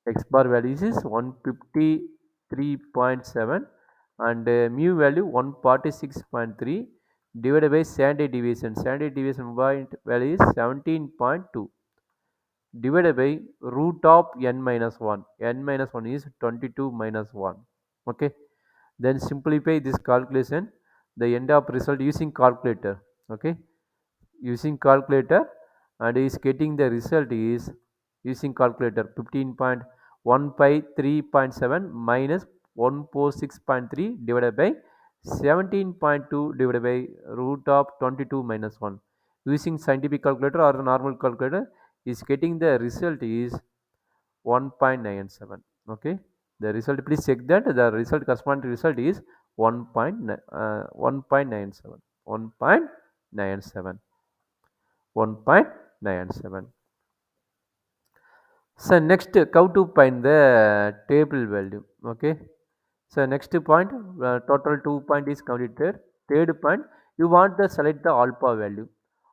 X bar values is 153.7 and mu value 146.3 divided by standard deviation. Standard deviation point value is 17.2 divided by root of n minus 1. N minus 1 is 22 minus 1. Okay. Then simplify this calculation. The end of result using calculator. Okay. Using calculator and is getting the result is using calculator 15.153.7 minus 146.3 divided by 17.2 divided by root of 22 minus 1. Using scientific calculator or normal calculator is getting the result is 1.97. Okay, the result, please check that the result corresponding result is 1.97. 1.97. 1.97. So next, how to find the table value. Okay. So next point, total 2 point is completed. Third point, you want to select the alpha value.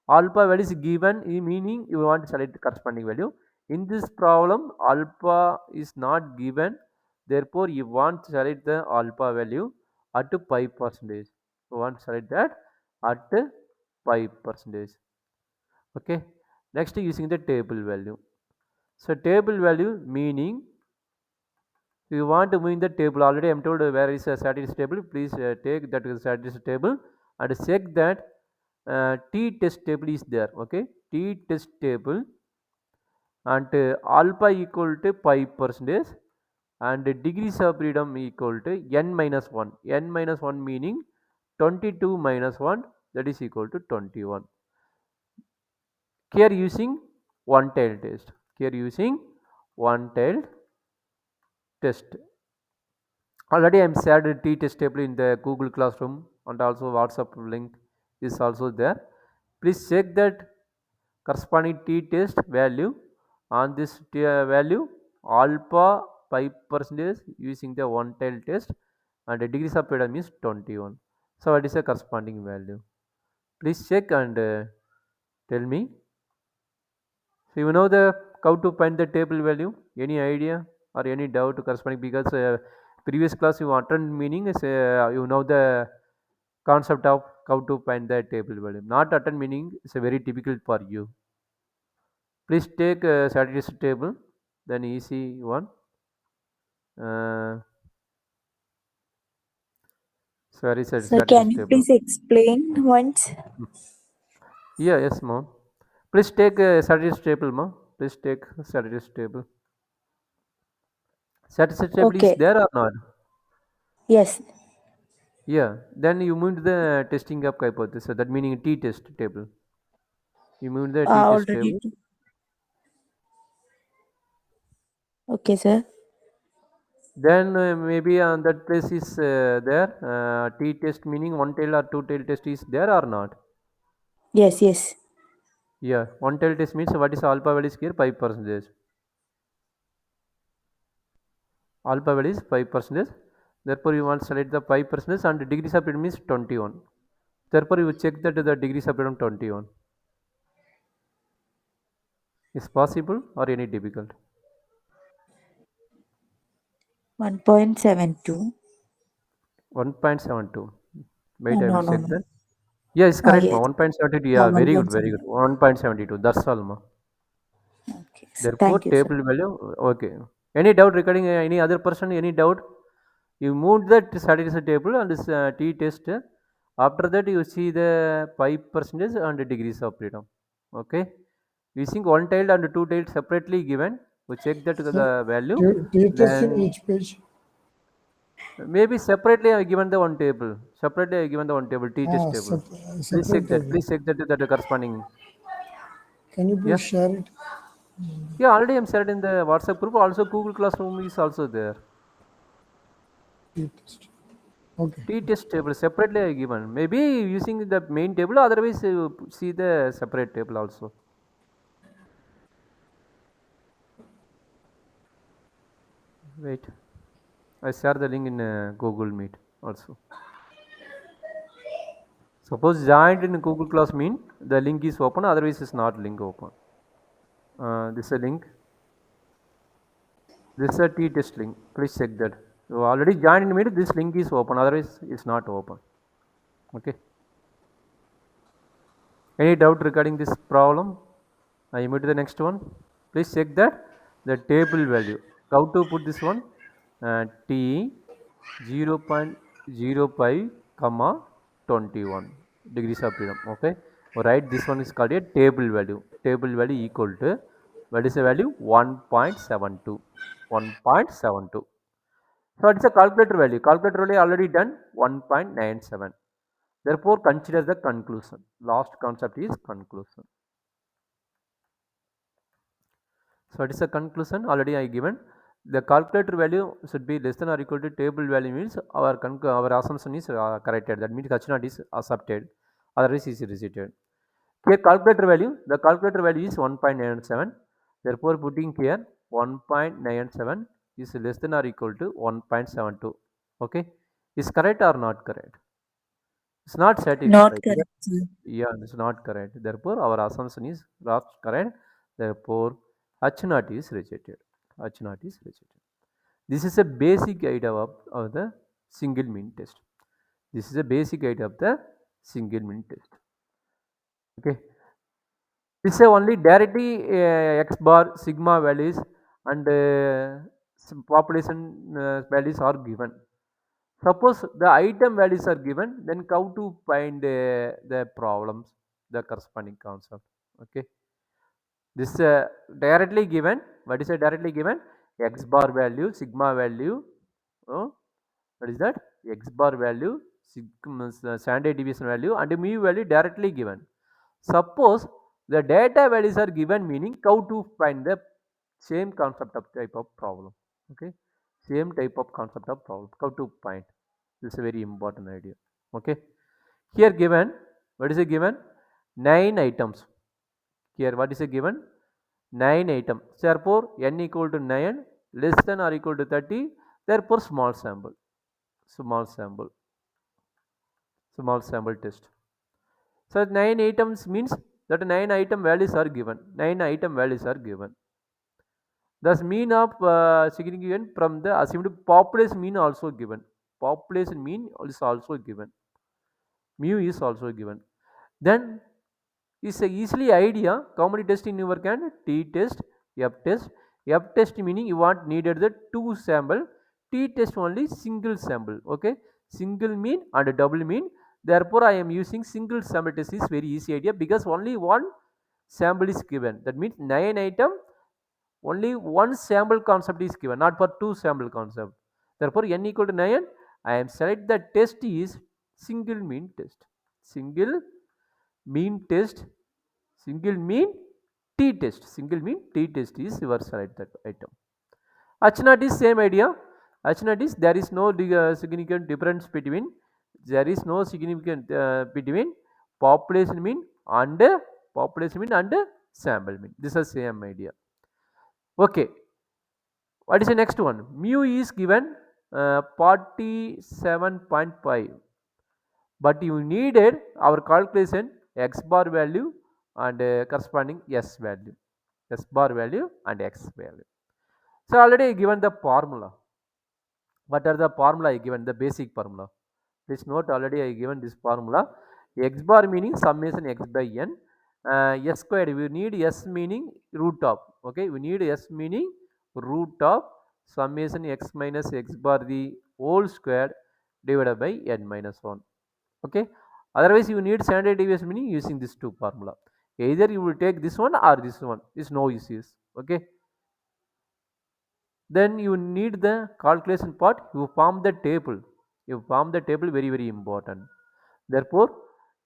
Alpha value is given, meaning you want to select the corresponding value. In this problem, alpha is not given. Therefore, you want to select the alpha value at 5%. You want to select that at 5%. Okay. Next, using the table value. So table value meaning you want to move in the table. Already I am told where is a statistic table. Please take that statistic table and check that t test table is there. Okay, t test table and alpha equal to 5% and degrees of freedom equal to n minus 1. N minus 1 meaning 22 minus 1, that is equal to 21. Here using one tail test. Here using one tail test. Already I am shared a t-test table in the Google Classroom and also WhatsApp link is also there. Please check that corresponding t-test value on this value alpha 5% using the one tail test and the degrees of freedom is 21. So what is the corresponding value? Please check and tell me. So you know the how to find the table value? Any idea or any doubt corresponding, because previous class you attend, meaning is you know the concept of how to find the table value. Not attend meaning is a very difficult for you. Please take a statistic table, then easy one. Sorry, Sir, can statistic you table. please explain once? Yeah, yes, ma'am. Please take a statistic table, ma'am. Please take statistic table. Statistic table is Okay. there or not? Yes. Yeah, then you move to the testing of hypothesis. So that meaning t-test table. You move the t-test Already. table. Okay, sir. Then maybe on that place is there t-test meaning one tail or two tail test is there or not? Yes, yes. Yeah, one tail test means what is alpha value is here 5%. Alpha value is 5%. Therefore, you want to select the 5% and degrees of freedom is 21. Therefore, you check that the degrees of freedom 21. Is possible or any difficult? 1.72. 1.72. Wait, I will No, no, check no. that. Yeah, it's correct, ma. Yes. 1.72. Yeah, very good, very good. 1.7. 1.72. That's all, ma. Okay. Therefore, Thank you, sir. table value. Okay. Any doubt regarding any other person? Any doubt? You move that statistical table and this t-test. After that, you see the 5% and degrees of freedom. Okay. Using one tiled and two tiled separately given, we check that Sir, the value. t-test in Then each page. maybe separately I given the one table. Separately I given the one table, t-test Ah, table. Please check separate that. table. Please check that corresponding. Can you Yeah. please share it? Yeah, already I'm shared in the WhatsApp group. Also, Google Classroom is also there. T-test. Okay. T-test table separately I given. Maybe using the main table. Otherwise, you see the separate table also. Wait, I share the link in Google Meet also. Suppose joined in Google Class mean the link is open. Otherwise, it's not link open. This is a link. This is a t-test link. Please check that. You already joined in Meet. This link is open. Otherwise, it's not open. Okay. Any doubt regarding this problem? I move to the next one. Please check that the table value. How to put this one? T 0.05 comma 21 degrees of freedom. Okay. Right. This one is called a table value. Table value equal to what is the value? 1.72. 1.72. So it's a calculator value. Calculator value already done 1.97. Therefore, consider the conclusion. Last concept is conclusion. So, it is a conclusion already I given. The calculator value should be less than or equal to table value means our assumption is corrected. That means H naught is accepted. Otherwise, is rejected. Here, calculator value. The calculator value is 1.97. Therefore, putting here 1.97 is less than or equal to 1.72. Okay, is correct or not correct? It's not Not satisfied. correct, sir. Yeah, it's not correct. Therefore, our assumption is not correct. Therefore, H naught is rejected. H naught is rejected. This is a basic idea of the single mean test. This is a basic idea of the single mean test. Okay. This is only directly x bar sigma values and some population values are given. Suppose the item values are given, then how to find the problems, the corresponding concept. Okay, this directly given. What is a directly given? X bar value, sigma value. Oh, what is that? X bar value, sigma standard deviation value, and mu value directly given. Suppose the data values are given, meaning how to find the same concept of type of problem. Okay, same type of concept of problem. How to find. This is a very important idea. Okay, here given, what is it given? 9 items. Here what is it given? 9 items. Therefore, n equal to 9 less than or equal to 30. Therefore, small sample. Small sample. Small sample test. So 9 items means that 9 item values are given. 9 item values are given. Thus, mean of significant from the assumed population mean also given. Population mean is also given. Mu is also given. Then is a easily idea. How many tests in your can? T test, F test. F test meaning you want needed the two sample. T test only single sample. Okay, single mean and double mean. Therefore, I am using single sample test is very easy idea because only one sample is given. That means 9 item only one sample concept is given, not for two sample concept. Therefore, n equal to 9. I am select the test is single mean test. Single mean test, single mean t test. Single mean t test is your select that item. H naught is same idea. H naught is there is no significant difference between, there is no significant between population mean and sample mean. This is same idea. Okay, what is the next one? Mu is given 47.5, but you needed our calculation x bar value and corresponding s value, s bar value and x value. So already given the formula. What are the formula I given? The basic formula. Please note, already I given this formula. X bar meaning summation x by n. S squared, we need s meaning root of. Okay, we need s meaning root of summation x minus x bar the whole squared divided by n minus 1. Okay, otherwise you need standard deviation meaning using this two formula. Either you will take this one or this one. Is no issues. Okay, then you need the calculation part. You form the table. You form the table, very very important. Therefore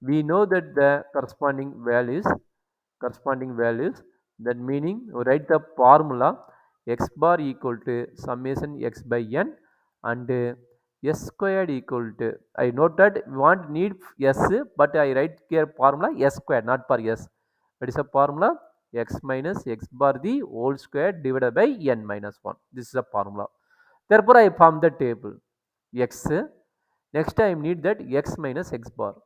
we know that the corresponding values, that meaning you write the formula x bar equal to summation x by n and s squared equal to, I note that we want need s, but I write here formula s squared, not per s. That is a formula x minus x bar the whole square divided by n minus 1. This is a formula. Therefore I form the table x. Next time need that x minus x bar.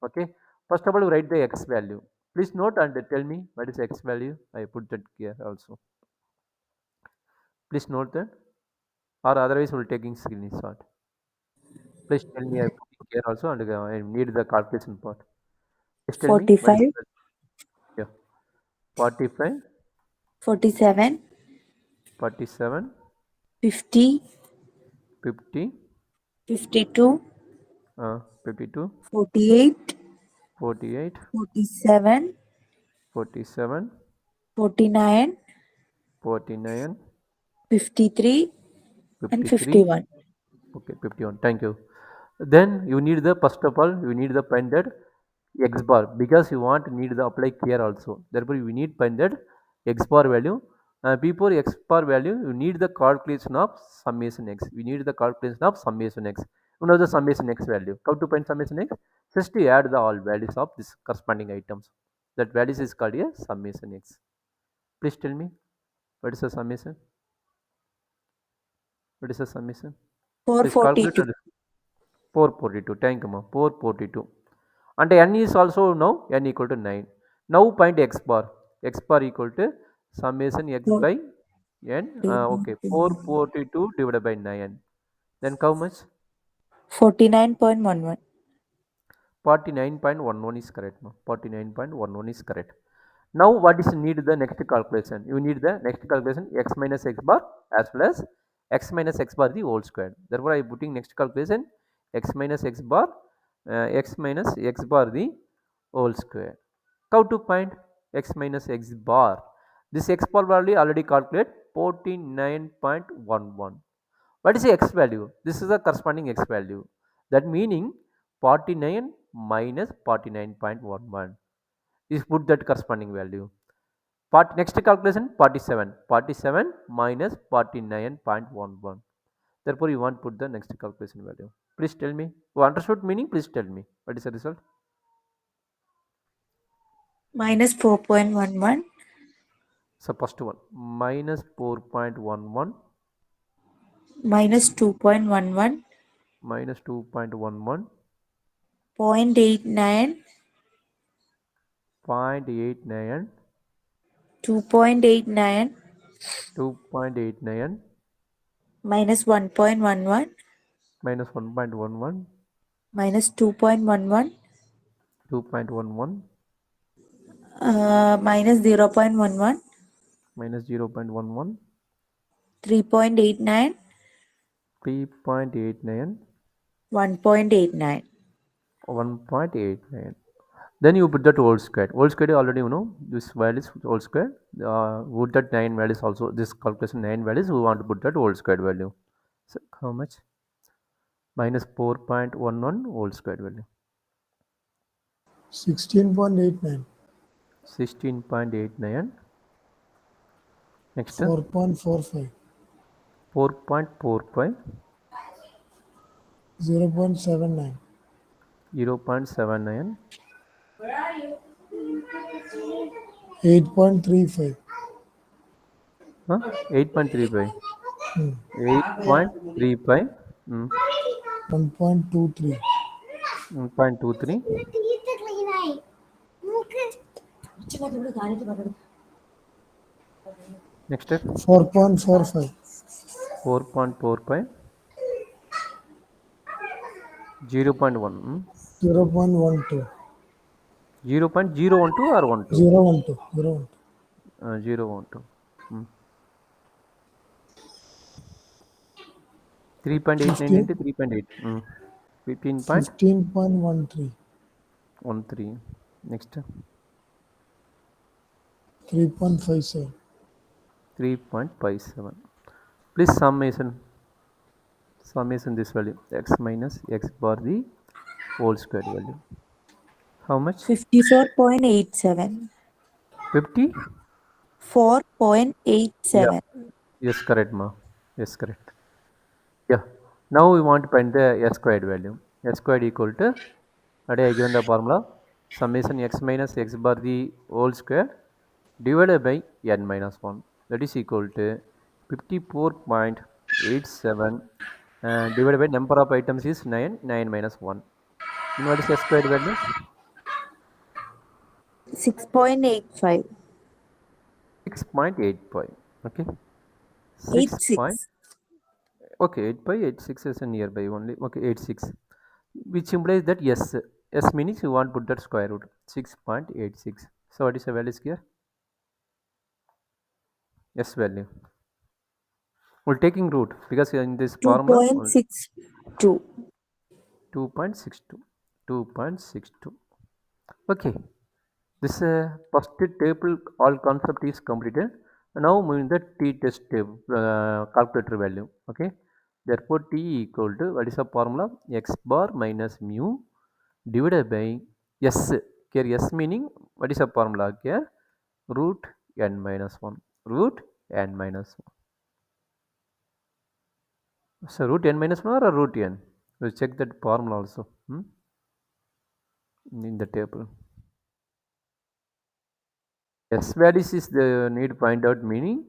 Okay, first of all write the x value. Please note and tell me what is x value. I put that here also. Please note that, or otherwise we'll taking screenshot. Please tell me, I put it here also, and I need the calculation part. Please tell me what is 45, the, yeah, 45, 47, 47, 50, 50, 52, 52, 48, 48, 47, 47, 49, 49, 53, and 53. 51. Okay, 51. Thank you. Then you need the, first of all you need the pointed x bar, because you want need the apply here also. Therefore you need pointed x bar value. Before x bar value you need the calculation of summation x. We need the calculation of summation x. You know the summation x value. How to find summation x? Just to add the all values of this corresponding items. That values is called a summation x. Please tell me what is the summation? What is the summation? Please calculate 442. and 442. Thank you, ma. 442. And n is also now n equal to 9. Now find x bar. X bar equal to summation x by n. Okay, 442 divided by 9. Then how much? 49.11. 49.11 is correct. No? 49.11 is correct. Now what is need the next calculation? You need the next calculation x minus x bar as well as x minus x bar the whole square. Therefore I am putting next calculation x minus x bar, x minus x bar the whole square. How to find x minus x bar? This x bar value already calculate 49.11. What is the x value? This is the corresponding x value. That meaning 49 minus 49.11 is put that corresponding value. Next calculation 47. 47 minus 49.11. Therefore you want to put the next calculation value. Please tell me. You understood meaning? Please tell me. What is the result? Minus 4.11. So first one minus 4.11 Minus 2.11. minus 2.11 0.89. 0.89 2.89. 2.89 Minus 1.11. minus 1.11 Minus 2.11. 2.11 Minus 0.11. minus 0.11 3.89. 3.89 1.89. 1.89. Then you put that whole square. Whole square already you know this value is whole square. Put that 9 values also. This calculation 9 values. We want to put that whole square value. So how much? Minus 4.11 whole square value. 16.89. 16.89. Next 4.45. 4.45. 0.79. 0.79. 8.35. 8.35. Hmm. 8.35. Mm. 1.23. 1.23. Next step. 4.45. 4.45. 0.1. 0.12. 0.012 or 12? 0.12. 0.12. 0.12. Mm. 3.89 into 15. 3.8. 15.13. 15.13. Next. 3.57. 3.57. Please summation this value x minus x bar the whole squared value. How much? 54.87. 50? Yeah. 4.87. Yes, correct, ma. Yes, correct. Yeah. Now we want to find the s squared value. S squared equal to, already I given the formula, summation x minus x bar the whole square divided by n minus 1. That is equal to 54.87 divided by number of items is 9, 9 minus 1. And what is s squared value? 6.85. 6.85. Okay. 6 point. 86. Okay, 8 by 86 is nearby only. Okay, 86. Which implies that yes. S means you want to put that square root. 6.86. So what is the value here? S value. We're taking root because in this formula 2.62. 2.62. 2.62. Okay. This first table all concept is completed. Now moving the t test table calculator value. Okay. Therefore t equal to, what is the formula? X bar minus mu divided by s. Here s meaning, what is the formula here? Root n minus 1. Root n minus 1. So root n minus 1 or root n? We'll check that formula also in the table. S values is the need find out meaning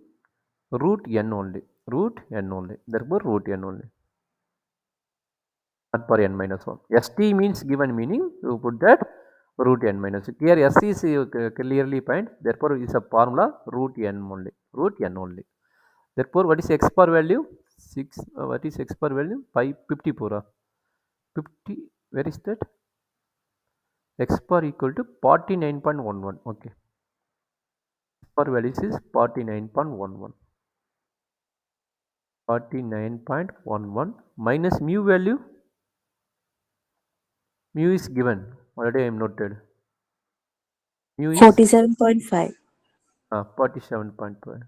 root n only. Root n only. Therefore root n only. Not for n minus 1. St means given meaning, you put that root n minus 1. Here S is clearly find, therefore is a formula root n only. Root n only. Therefore what is x bar value? 6. What is x bar value? 554. 50. Where is that? X bar equal to 49.11. Okay. X bar value is 49.11. 49.11 minus mu value. Mu is given. Already I am noted. Mu is 47.5. 47.5.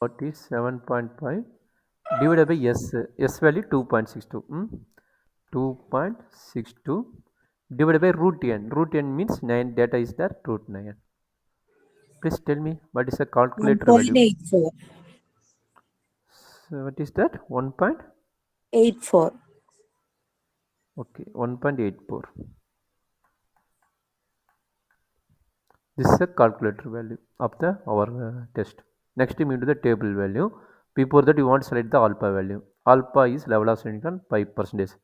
47.5 divided by S. S value 2.62. 2.62 divided by root n. Root n means 9. Data is there. Root 9. Please tell me what is the calculator value? 1.84. So what is that? 1 point? 84. Okay, 1.84. This is a calculator value of the our test. Next we move to the table value. Before that you want to select the alpha value. Alpha is level of significance 5%.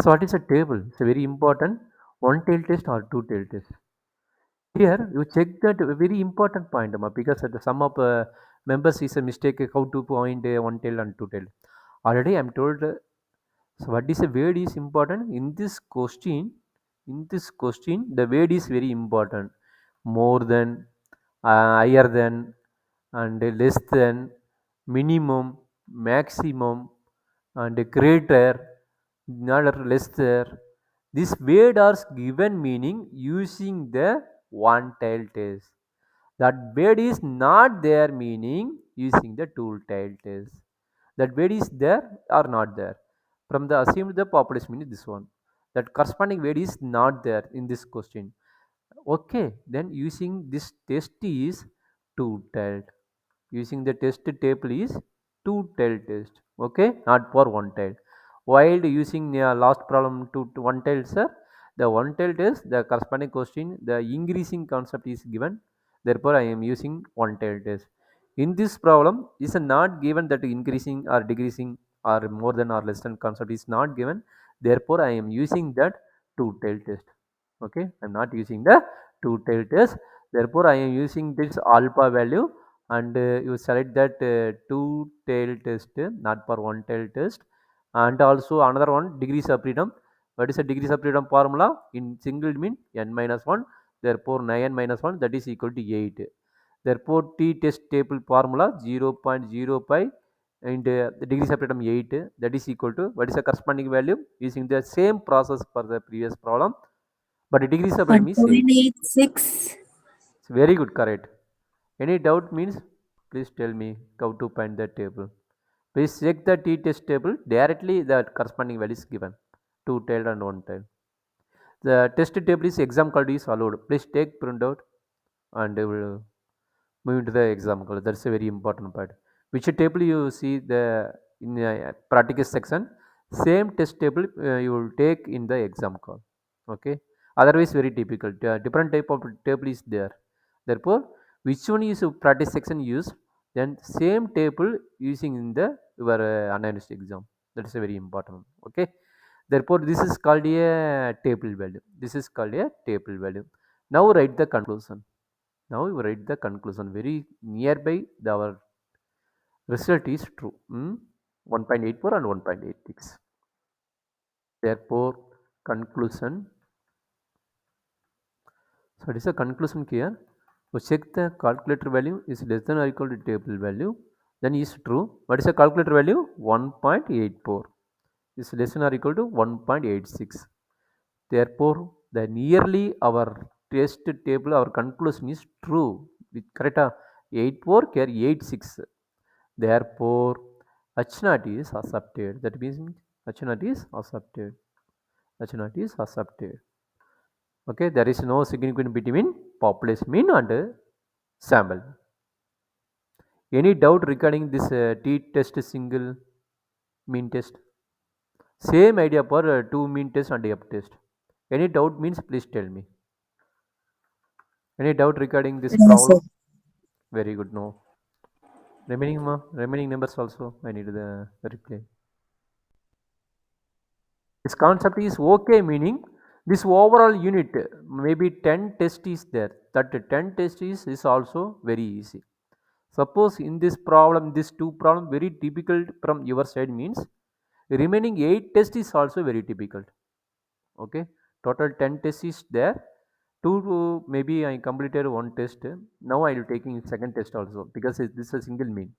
So what is a table? It's a very important one tail test or two tail test. Here you check that very important point because some of members is a mistake how to point one tail and two tail. Already I am told. So what is a word is important in this question? In this question, the word is very important. More than, higher than, and less than, minimum, maximum, and greater, not lesser. This word are given meaning using the one tail test. That word is not there meaning using the two tail test. That word is there or not there. From the assumed the population meaning this one. That corresponding word is not there in this question. Okay, then using this test is two-tailed. Using the test table is two-tailed test. Okay, not for one-tailed. While using last problem to one-tailed, sir, the one-tailed test, the corresponding question, the increasing concept is given. Therefore, I am using one-tailed test. In this problem, is not given that increasing or decreasing or more than or less than concept is not given. Therefore, I am using that two-tailed test. Okay, I'm not using the two-tailed test. Therefore, I am using this alpha value, and you select that two-tailed test, not for one-tailed test. And also another one, degrees of freedom. What is the degrees of freedom formula? In single mean n minus 1. Therefore, 9 minus 1, that is equal to 8. Therefore, t-test table formula 0.05 and the degrees of freedom 8, that is equal to what is the corresponding value using the same process for the previous problem, but the degrees of freedom is 8. 1.86. It's very good, correct. Any doubt means please tell me how to find that table. Please check the t-test table, directly the corresponding value is given, two-tailed and one-tailed. The test table is exam card is allowed. Please take printout and will move into the example. That's a very important part. Which table you see the in the practical section, same test table you will take in the exam call. Okay. Otherwise, very difficult. Different type of table is there. Therefore, which one is practice section used? Then same table using in the your analyst exam. That is a very important. Okay. Therefore, this is called a table value. This is called a table value. Now write the conclusion. Now you write the conclusion. Very nearby our result is true. 1.84 and 1.86. Therefore, conclusion. So it is a conclusion here. So check the calculator value is less than or equal to table value. Then is true. What is the calculator value? 1.84 is less than or equal to 1.86. Therefore, the nearly our test table, our conclusion is true. With correct 84 care 86. Therefore, H naught is accepted. That means H naught is accepted. H naught is accepted. Okay, there is no significance between population mean and sample. Any doubt regarding this t-test single mean test? Same idea for two mean test and F test. Any doubt means please tell me. Any doubt regarding this No, sir. problem? Very good. No. Remaining numbers also I need the reply. This concept is okay, meaning this overall unit maybe 10 test is there. That 10 test is also very easy. Suppose in this problem, this two problem very difficult from your side means remaining 8 test is also very difficult. Okay, total 10 tests is there. Two maybe I completed one test. Now I will taking second test also because this is a single mean.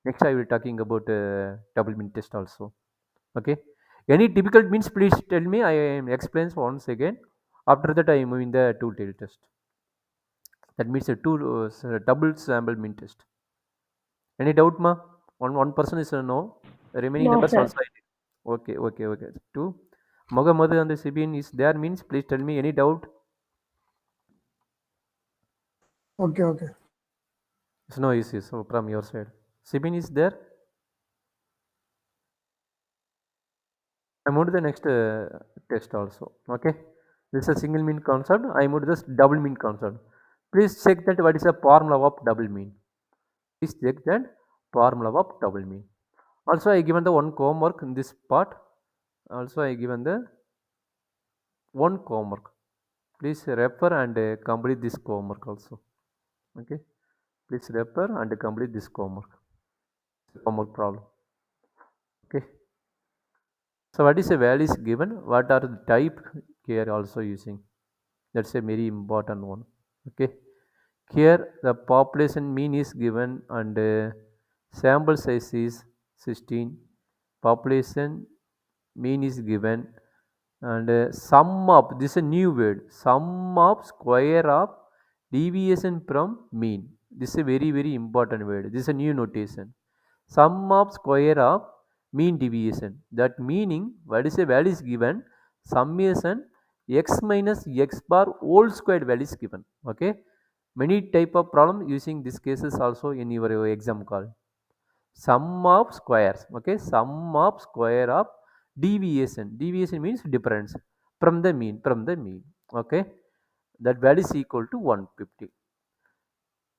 Next I will talking about double mean test also. Okay, any difficult means please tell me. I explains once again. After that I move in the two tail test. That means a two double sample mean test. Any doubt, ma? One person is a no. Remaining No, numbers sir. also I did. Okay. Two. Mohammed and the Sibin is there means please tell me any doubt. Okay. It's no issues from your side. Sibin is there. I moved to the next test also. Okay. This is a single mean concept. I moved to this double mean concept. Please check that what is the formula of double mean. Please check that formula of double mean. Also, I given the one homework in this part. Also, I given the one homework. Please refer and complete this homework also. Okay. Please refer and complete this homework problem. Okay. So what is a value is given? What are the type here also using? That's a very important one. Okay. Here the population mean is given and sample size is 16. Population mean is given and sum of this is a new word, sum of square of deviation from mean. This is a very important word. This is a new notation. Sum of square of mean deviation. That meaning what is a value is given, summation x minus x bar whole squared value is given. Okay, many type of problem using this cases also in your exam call. Sum of squares. Okay, sum of square of deviation means difference from the mean. Okay, that value is equal to 150.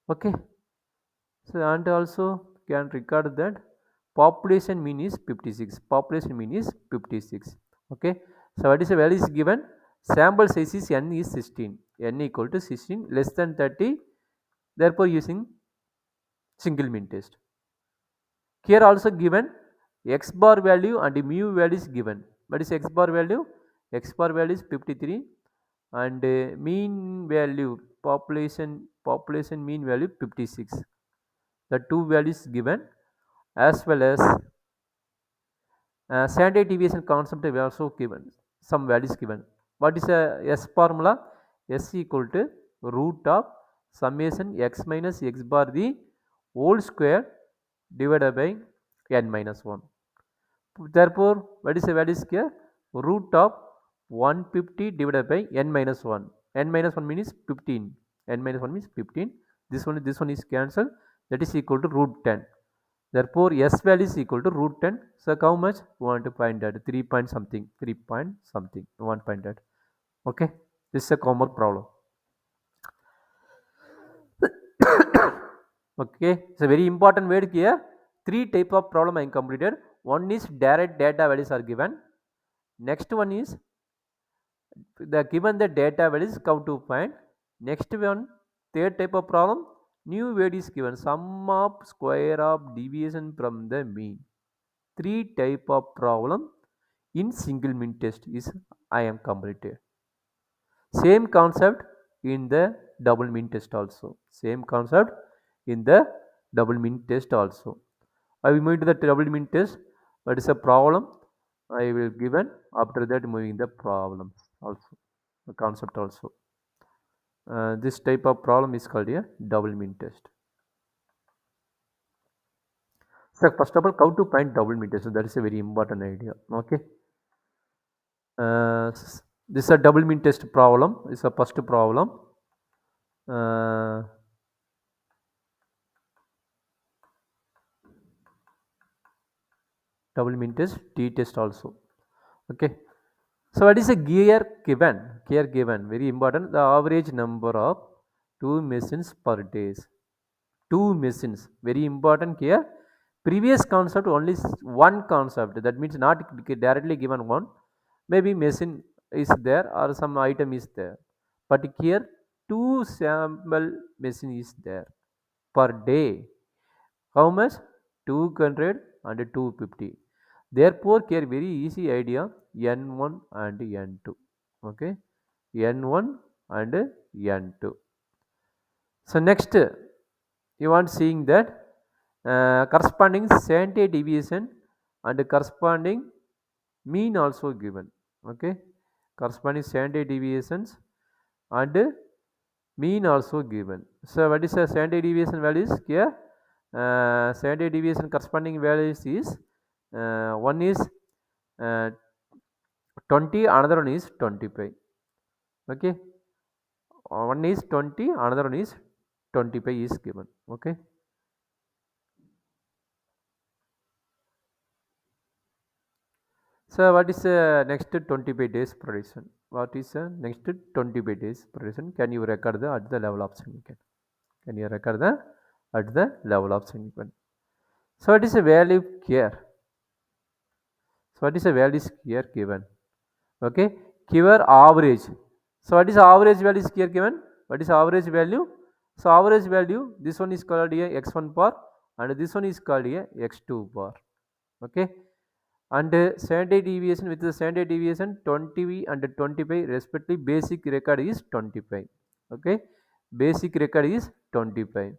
Okay, So and also can record that population mean is 56. Population mean is 56. Okay. So what is the value is given? Sample size is n is 16. N equal to 16 less than 30. Therefore using single mean test. Here also given x bar value and mu value is given. What is x bar value? X bar value is 53 and mean value population mean value 56. The two values given as well as standard deviation concept is also given, some values given. What is a S formula? S equal to root of summation x minus x bar the whole square divided by n minus 1. Therefore what is the values here? Root of 150 divided by n minus 1. N minus 1 means 15. N minus 1 means 15. This one is cancelled, that is equal to root 10. Therefore S value is equal to root 10. So how much we want to find that? 3 point something, 3 point something, 1 point that. Okay, this is a common problem. Okay, it's a very important word here. 3 type of problem I completed. One is direct data values are given. Next one is the given the data values how to find. Next one, third type of problem, new word is given, sum of square of deviation from the mean. 3 type of problem in single mean test is I am completed. Same concept in the double mean test also. Same concept in the double mean test also. I will move to the double mean test. What is a problem? I will given, after that moving the problems also, the concept also. This type of problem is called a double mean test. So first of all, how to find double mean test? So that is a very important idea. Okay. This is a double mean test problem. This is a first problem. Double mean test, t test also. Okay. So what is a gear given? Gear given, very important. The average number of 2 machines per days. 2 machines, very important here. Previous concept only one concept. That means not directly given one. Maybe machine is there or some item is there. But here 2 sample machine is there per day. How much? 200 and 250. Therefore, here very easy idea, N1 and N2. Okay, N1 and N2. So next, you want seeing that corresponding standard deviation and corresponding mean also given. Okay, corresponding standard deviations and mean also given. So what is the standard deviation values here? Standard deviation corresponding values is one is uh, 20, another one is 25. Okay, one is 20, another one is 25 is given. Okay. So what is next 25 days prediction? What is next 25 days prediction? Can you record the at the level of significance? Can you record the at the level of significance? So what is a value here? So what is a value here given? Okay, here average. So what is average value is here given? What is average value? So average value, this one is called a x1 bar and this one is called a x2 bar. Okay, and standard deviation, with the standard deviation 20 and 25 respectively, basic record is 25. Okay, basic record is 25.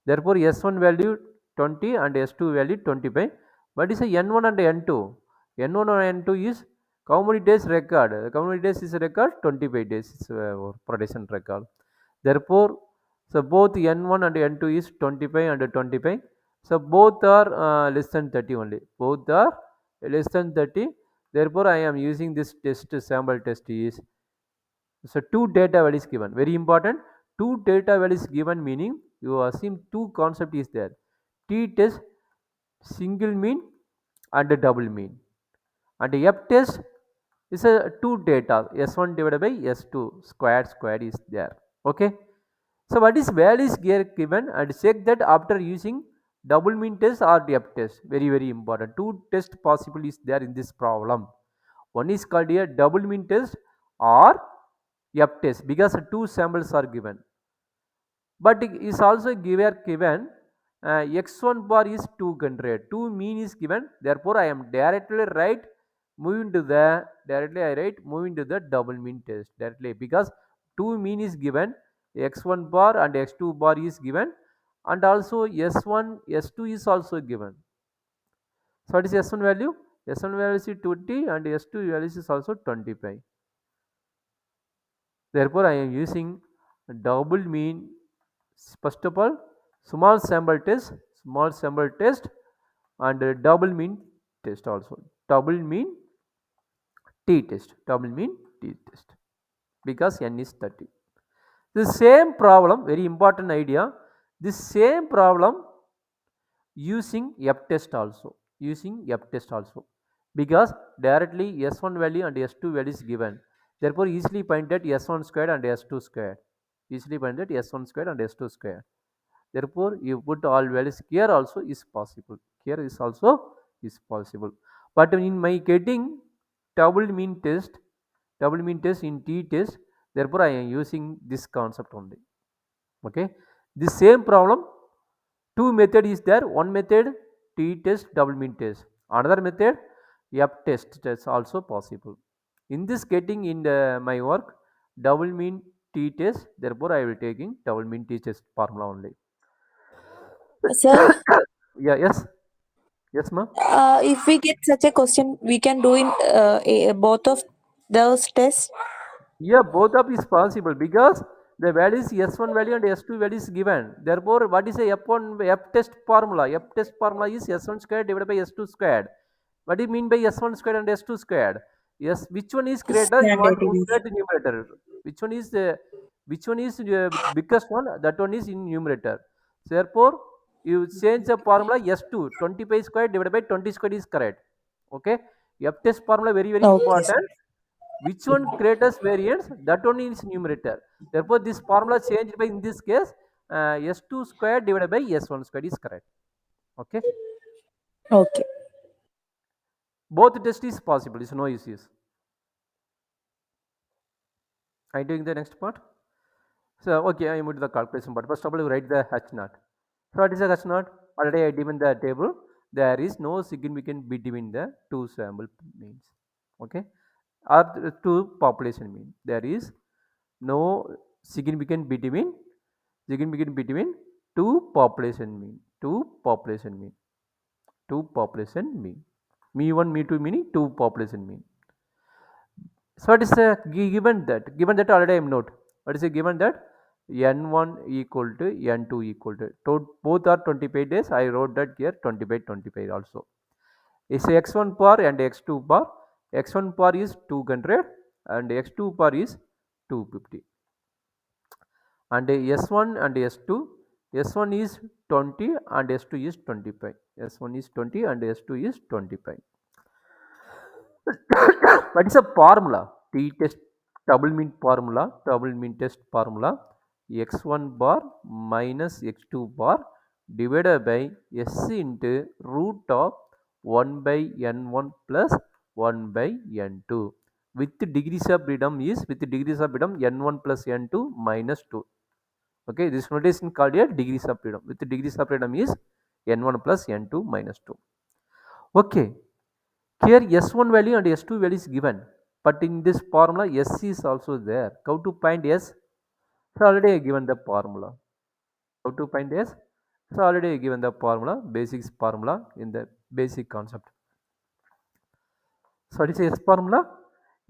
Therefore S1 value 20 and S2 value 25. What is a N1 and N2? N1 and N2 is how many days record? How many days is record? 25 days is production record. Therefore, so both N1 and N2 is 25 and 25. So both are less than 30 only. Both are less than 30. Therefore, I am using this test, sample test is. So two data values given. Very important. Two data values given meaning you assume two concept is there. T test, single mean and double mean. And F test is a two data, S1 divided by S2 squared is there. Okay. So what is values here given, and check that after using double mean test or depth test. Very important. Two tests possible is there in this problem. One is called a double mean test or depth test because two samples are given. But it is also given x1 bar is 200, 2 mean is given, therefore I am directly write moving to the directly I write moving to the double mean test directly because 2 mean is given, x1 bar and x2 bar is given, and also s1 s2 is also given. So what is s1 value? S1 value is 20 and s2 value is also 25. Therefore I am using double mean. First of all, small sample test, and double mean test also. Double mean double mean t test, because n is 30. The same problem, very important idea. This same problem using f test also. Because directly s1 value and s2 value is given. Therefore, easily find that s1 squared and s2 squared. Easily find that s1 squared and s2 squared. Therefore you put all values here also is possible, but in my getting double mean test in t test, therefore I am using this concept only. Okay, the same problem, two method is there, one method t test double mean test, another method f test is also possible. In this getting in my work double mean t test, therefore I will taking double mean t test formula only. Sir, Yeah, yes, ma'am. if we get such a question, we can do in both of those tests. Yeah, both of is possible because the values S1 value and S2 value is given. Therefore, what is a F1 F test formula? F test formula is S1 squared divided by S2 squared. What do you mean by S1 squared and S2 squared? Yes, which one is greater? You want Standard to put deviation. that in numerator. Which one is the biggest one? That one is in numerator. So therefore, you change the formula S2 25 squared divided by 20 squared is correct. Okay. F test formula very Okay, sir. important. Which one greatest variance, that one is numerator. Therefore this formula changed by in this case s2 square divided by s1 square is correct. Okay, Okay. both test is possible, is no issues. I doing the next part. So okay, I move to the calculation part. First of all, you write the H naught. So what is the H naught? Already I given the table. There is no significant between the two sample means. Okay, or the two population mean. There is no significant between two population mean. Two population mean. Me1, me2 meaning two population mean. So what is the given that already I am note. What is the given that n1 equal to n2 equal to both are 25 days. I wrote that here 25 also. Is x1 par and x2 par. X1 par is 200 and x2 par is 250. And S1 and S2, S1 is 20 and S2 is 25. S1 is 20 and S2 is 25. What is a formula? T test double mean test formula, x1 bar minus x2 bar divided by s into root of 1 by n1 plus 1 by n2 with degrees of freedom n1 plus n2 minus 2. Okay, this notation called here degrees of freedom. With the degrees of freedom is n1 plus n2 minus 2. Okay, here s1 value and s2 value is given, but in this formula s is also there. How to find s? So already I given the formula. How to find s? So already I given the formula, basics formula in the basic concept. So what is S formula?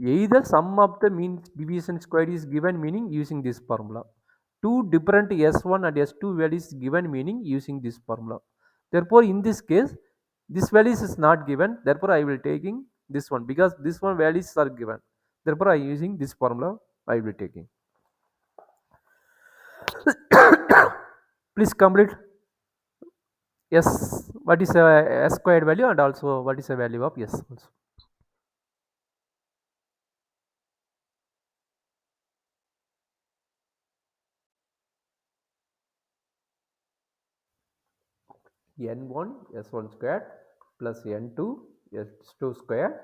Either sum of the mean deviation squared is given, meaning using this formula. Two different S1 and S2 values given, meaning using this formula. Therefore, in this case, this values is not given. Therefore, I will taking this one because this one values are given. Therefore, I using this formula. I will taking. Please complete. Yes. What is a S squared value and also what is the value of S also. n1 s1 square plus n2 s2 square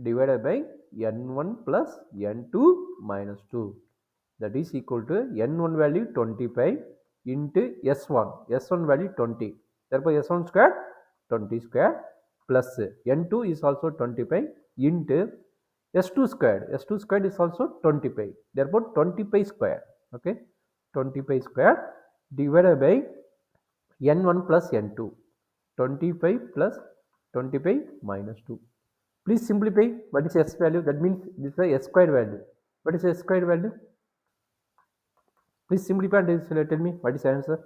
divided by n1 plus n2 minus 2. That is equal to n1 value 25 into s1 value 20. Therefore s1 square 20 square plus n2 is also 25 into s2 squared is also 25. Therefore 25 square. Okay, 25 square divided by n1 plus n2, 25 plus 25 minus 2. Please simplify. What is s value? That means this is a s squared value. What is s squared value? Please simplify and tell me what is the answer.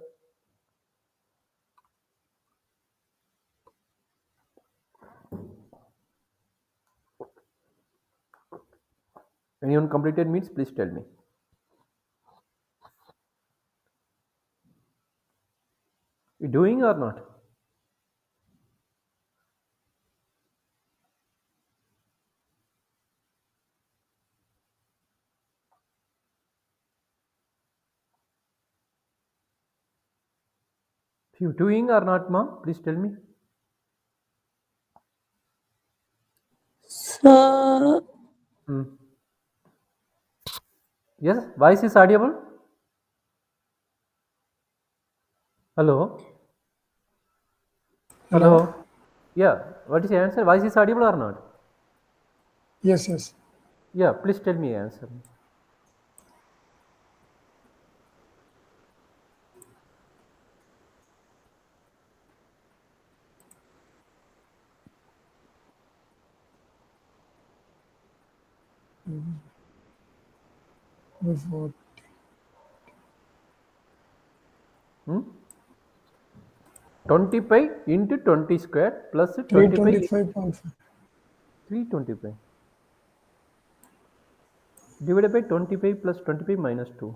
Anyone completed means please tell me. You doing or not? If you doing or not, mom, please tell me. So, Hmm. Yes, voice is audible. Hello. Hello? Hello. Yeah. What is the answer? Voice is audible or not? Yes, yes. Yeah. Please tell me answer. Before Hmm? 25 into 20 square plus 25 325.5. 325 divided by 25 plus 25 minus 2.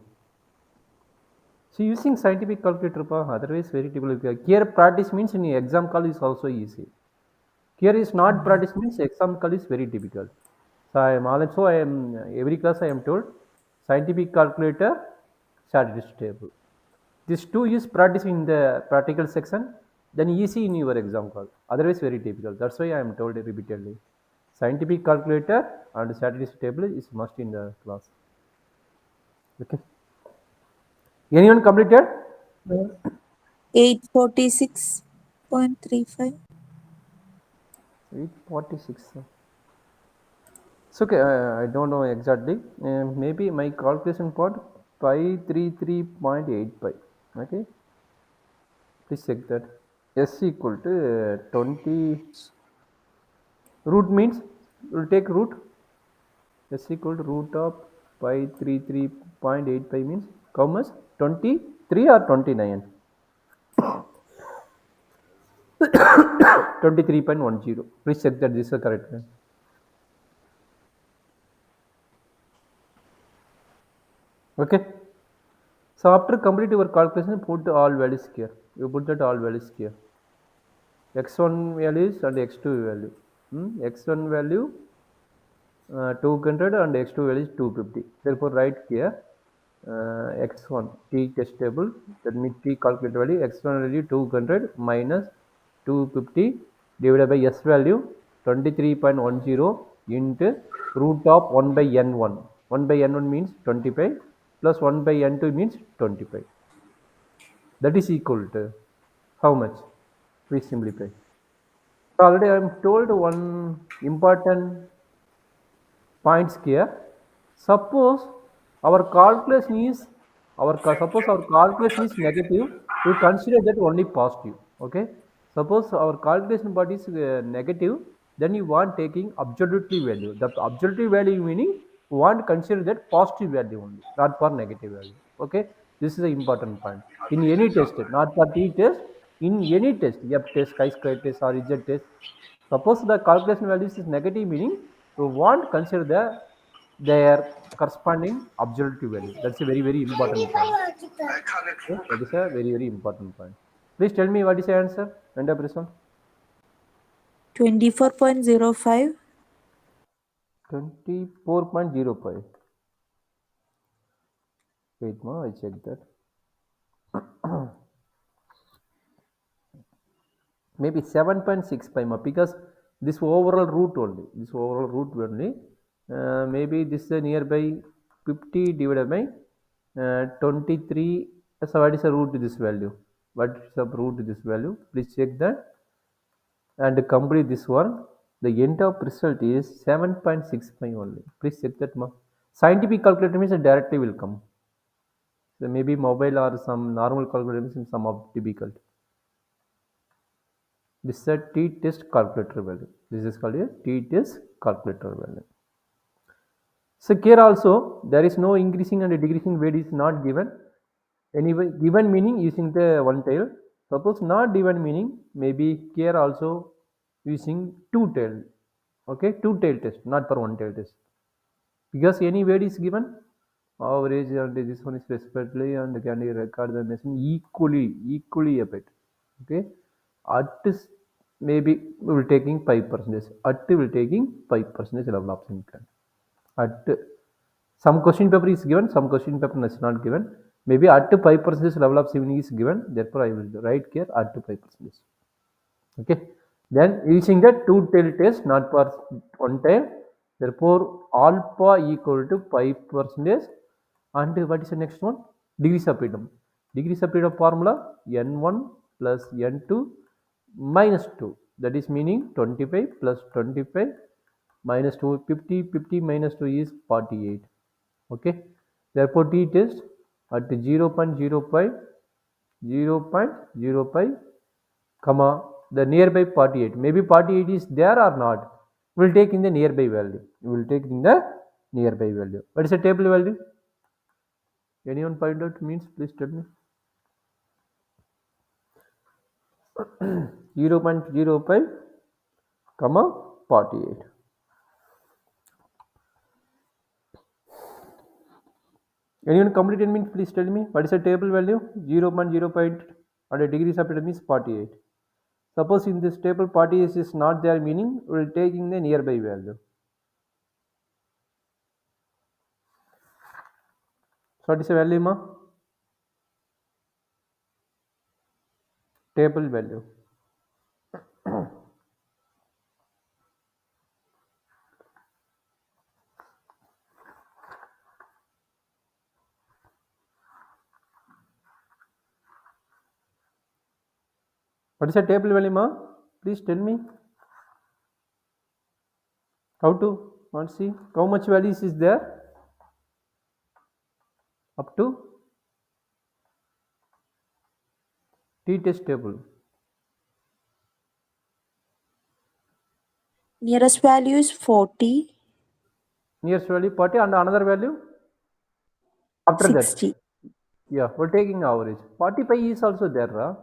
So using scientific calculator, otherwise very difficult. Here practice means in exam call is also easy. Here is not practice means exam call is very difficult. So I am also every class I am told scientific calculator statistic table. This two is practice in the practical section, then easy in your exam call. Otherwise very difficult. That's why I am told repeatedly. Scientific calculator and statistic table is must in the class. Okay. Anyone completed? Uh, 846.35. 846. It's okay. I don't know exactly. Maybe my calculation part pi 33.85. Okay. Please check that. S equal to 20. Root means we'll take root. S equal to root of pi 33.85 means how much? 23 or 29? 23.10. Please check that this is the correct one. Okay. So after complete your calculation, put all values here. You put that all values here. X1 values and X2 value. X1 value 200 and X2 value is 250. Therefore, write here X1 T test table. That means T calculated value X1 value 200 minus 250 divided by S value 23.10 into root of 1 by N1. 1 by N1 means 25 plus 1 by N2 means 25. That is equal to how much? Please simplify. Already I am told one important points here. Suppose our calculation is suppose our calculation is negative, we consider that only positive. Okay. Suppose our calculation part is negative, then you want taking absolutely value. The absolutely value meaning you want consider that positive value only, not for negative value. Okay. This is the important point. In any test, not for T test, in any test, F test, chi-square test or Z test, suppose the calculation values is negative meaning you want consider their corresponding absolute value. That's a very very important point. Okay? That is a very very important point. Please tell me what is the answer. End of result. 24.05. 24.05. Wait, ma, I check that. maybe 7.65 because this overall root only, maybe this is nearby 50 divided by 23. So what is the root to this value? What is the root to this value? Please check that and complete this one. The end of result is 7.65 only. Please check that. Scientific calculator means it directly will come. So maybe mobile or some normal calculator means some of difficult. This is a t-test calculator value. This is called a t-test calculator value. So here also there is no increasing and decreasing weight is not given. Anyway, given meaning using the one tail. Suppose not given meaning, maybe here also using two tail. Okay, two tail test, not for one tail test. Because any weight is given, average and this one is respectively and can you record the machine equally a bit. Okay, at maybe we will taking 5%. At will taking 5% level of zinc. At some question paper is given, some question paper is not given. Maybe at 5% level of saving is given. Therefore, I will write here at 5%. Okay. Then using the two tail test, not for one tail. Therefore, alpha equal to 5%. And what is the next one? Degrees of freedom. Degrees of freedom formula n1 plus n2 minus 2. That is meaning 25 plus 25 minus 2, 50, 50 minus 2 is 48. Okay, therefore t test at 0.05, 0.05 comma the nearby 48, maybe 48 is there or not, we will take in the nearby value. What is the table value? Anyone find out means please tell me. 0.05 comma 48. Anyone completed means please tell me what is the table value. 0.05 and a degrees of freedom is 48. Suppose in this table 48 is not there, meaning we will taking the nearby value. So what is the value ma? Table value. What is the table value ma? Please tell me. How to? Let's see. How much values is there? Up to t-test table. Nearest value is 40. Nearest value 40 and another value? After 60. that. Yeah, we're taking average. 45 is also there.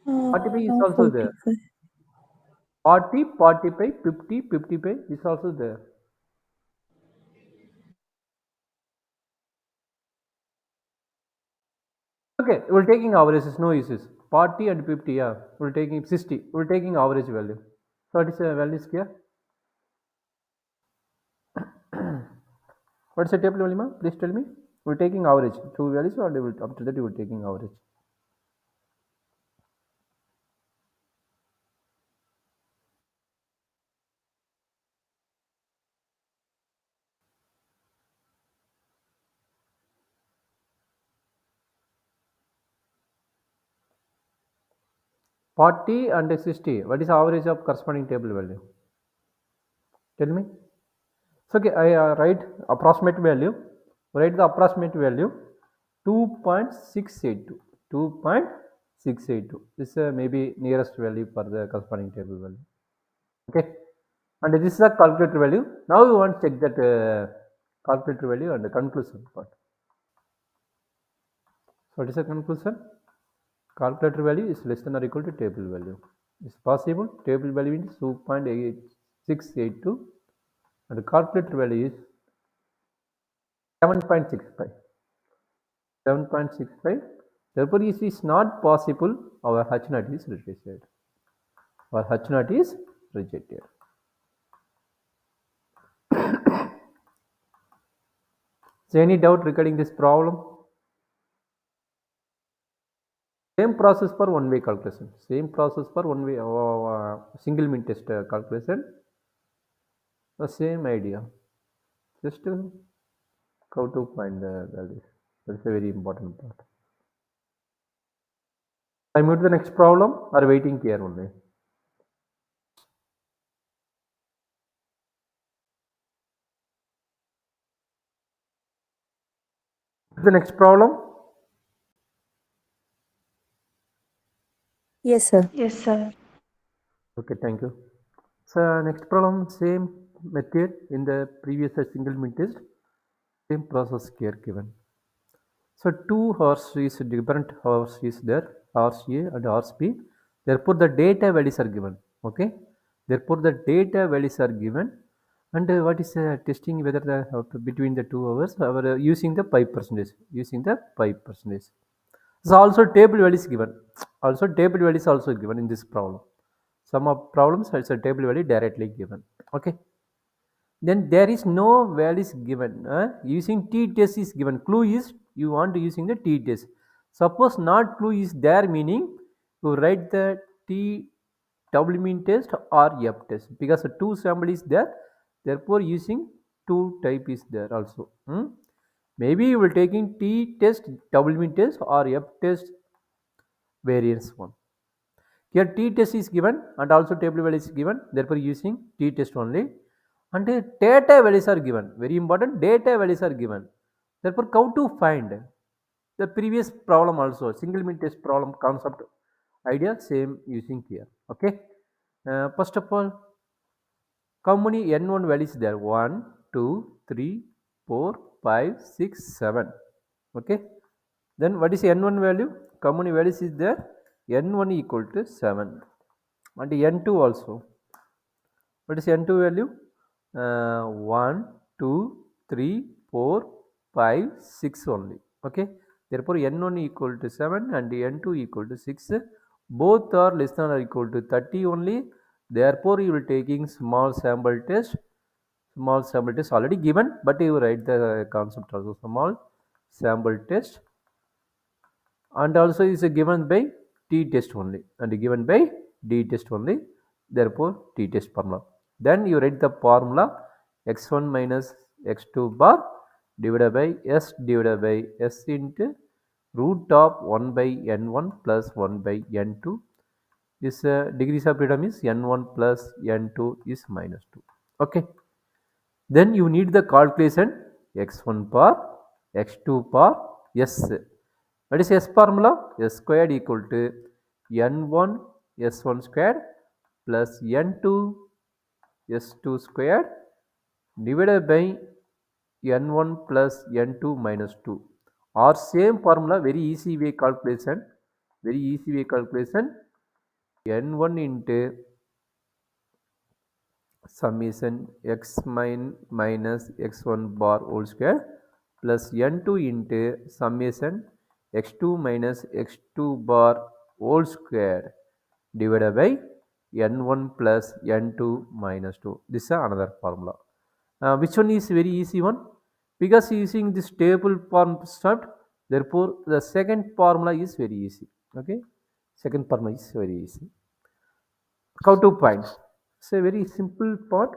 45 is No, also there. 45. 40, 45, 50, 55 is also there. Okay, we're taking averages, no issues. 40 and 50, yeah. We're taking 60. We're taking average value. So what is the value is here? What is the table value, ma? Please tell me. We're taking average. Two values, or after that you will taking average. Forty and 60. What is the average of corresponding table value? Tell me. So okay, I write approximate value. Write the approximate value 2.682. 2.682. This is maybe nearest value for the corresponding table value. Okay, and this is a calculator value. Now we want to check that calculator value and the conclusion part. So what is the conclusion? Calculator value is less than or equal to table value. It's possible. Table value is 2.682 and the calculator value is 7.65. 7.65. Therefore, if it is not possible, our H naught is rejected. Our H naught is rejected. So, any doubt regarding this problem? Same process for one-way calculation. Same process for one-way single mean test calculation. The same idea. Just how to find the values. That's a very important part. I move to the next problem or waiting here only. The next problem. Yes, sir. Yes, sir. Okay, thank you. So next problem, same method in the previous single mean test, same process here given. So two horse is different horse is there, horse A and horse B. Therefore, the data values are given. Okay. Therefore, the data values are given. And what is testing whether the between the 2 hours using the 5%, using the 5%. So also table value is given. Also table value is also given in this problem. Some of problems also table value directly given. Okay. Then there is no values given. Using t-test is given. Clue is you want to using the t-test. Suppose not clue is there, meaning you write the t double mean test or f test, because the two sample is there, therefore using two type is there also. Maybe you will taking t test double mean test or f test variance one. Here t-test is given and also table value is given, therefore using t-test only. And data values are given, very important, data values are given. Therefore how to find? The previous problem also, single mean test problem concept idea same using here. Okay. First of all, how many n1 values there? 1, 2, 3, 4, 5, 6, 7. Okay. Then what is n1 value? How many values is there? n1 equal to 7. And n2 also. What is n2 value? 1, 2, 3, 4, 5, 6 only. Okay. Therefore, n1 equal to 7 and n2 equal to 6. Both are less than or equal to 30 only. Therefore, you will taking small sample test. Small sample test already given, but you write the concept also. Small sample test. And also is given by t-test only and given by d-test only, therefore t-test formula. Then you write the formula x1 minus x2 bar divided by s into root of 1 by n1 plus 1 by n2. This degrees of freedom is n1 plus n2 is minus 2. Okay. Then you need the calculation x1 bar, x2 bar, s. What is s formula? S squared equal to n1 s1 squared plus n2 s2 squared divided by n1 plus n2 minus 2. Or same formula, very easy way calculation. Very easy way calculation. n1 into summation x minus x1 bar whole square plus n2 into summation x2 minus x2 bar whole square divided by n1 plus n2 minus 2. This is another formula. Which one is very easy one? Because using this table form concept, therefore the second formula is very easy. Okay, second formula is very easy. How to find? It's a very simple part.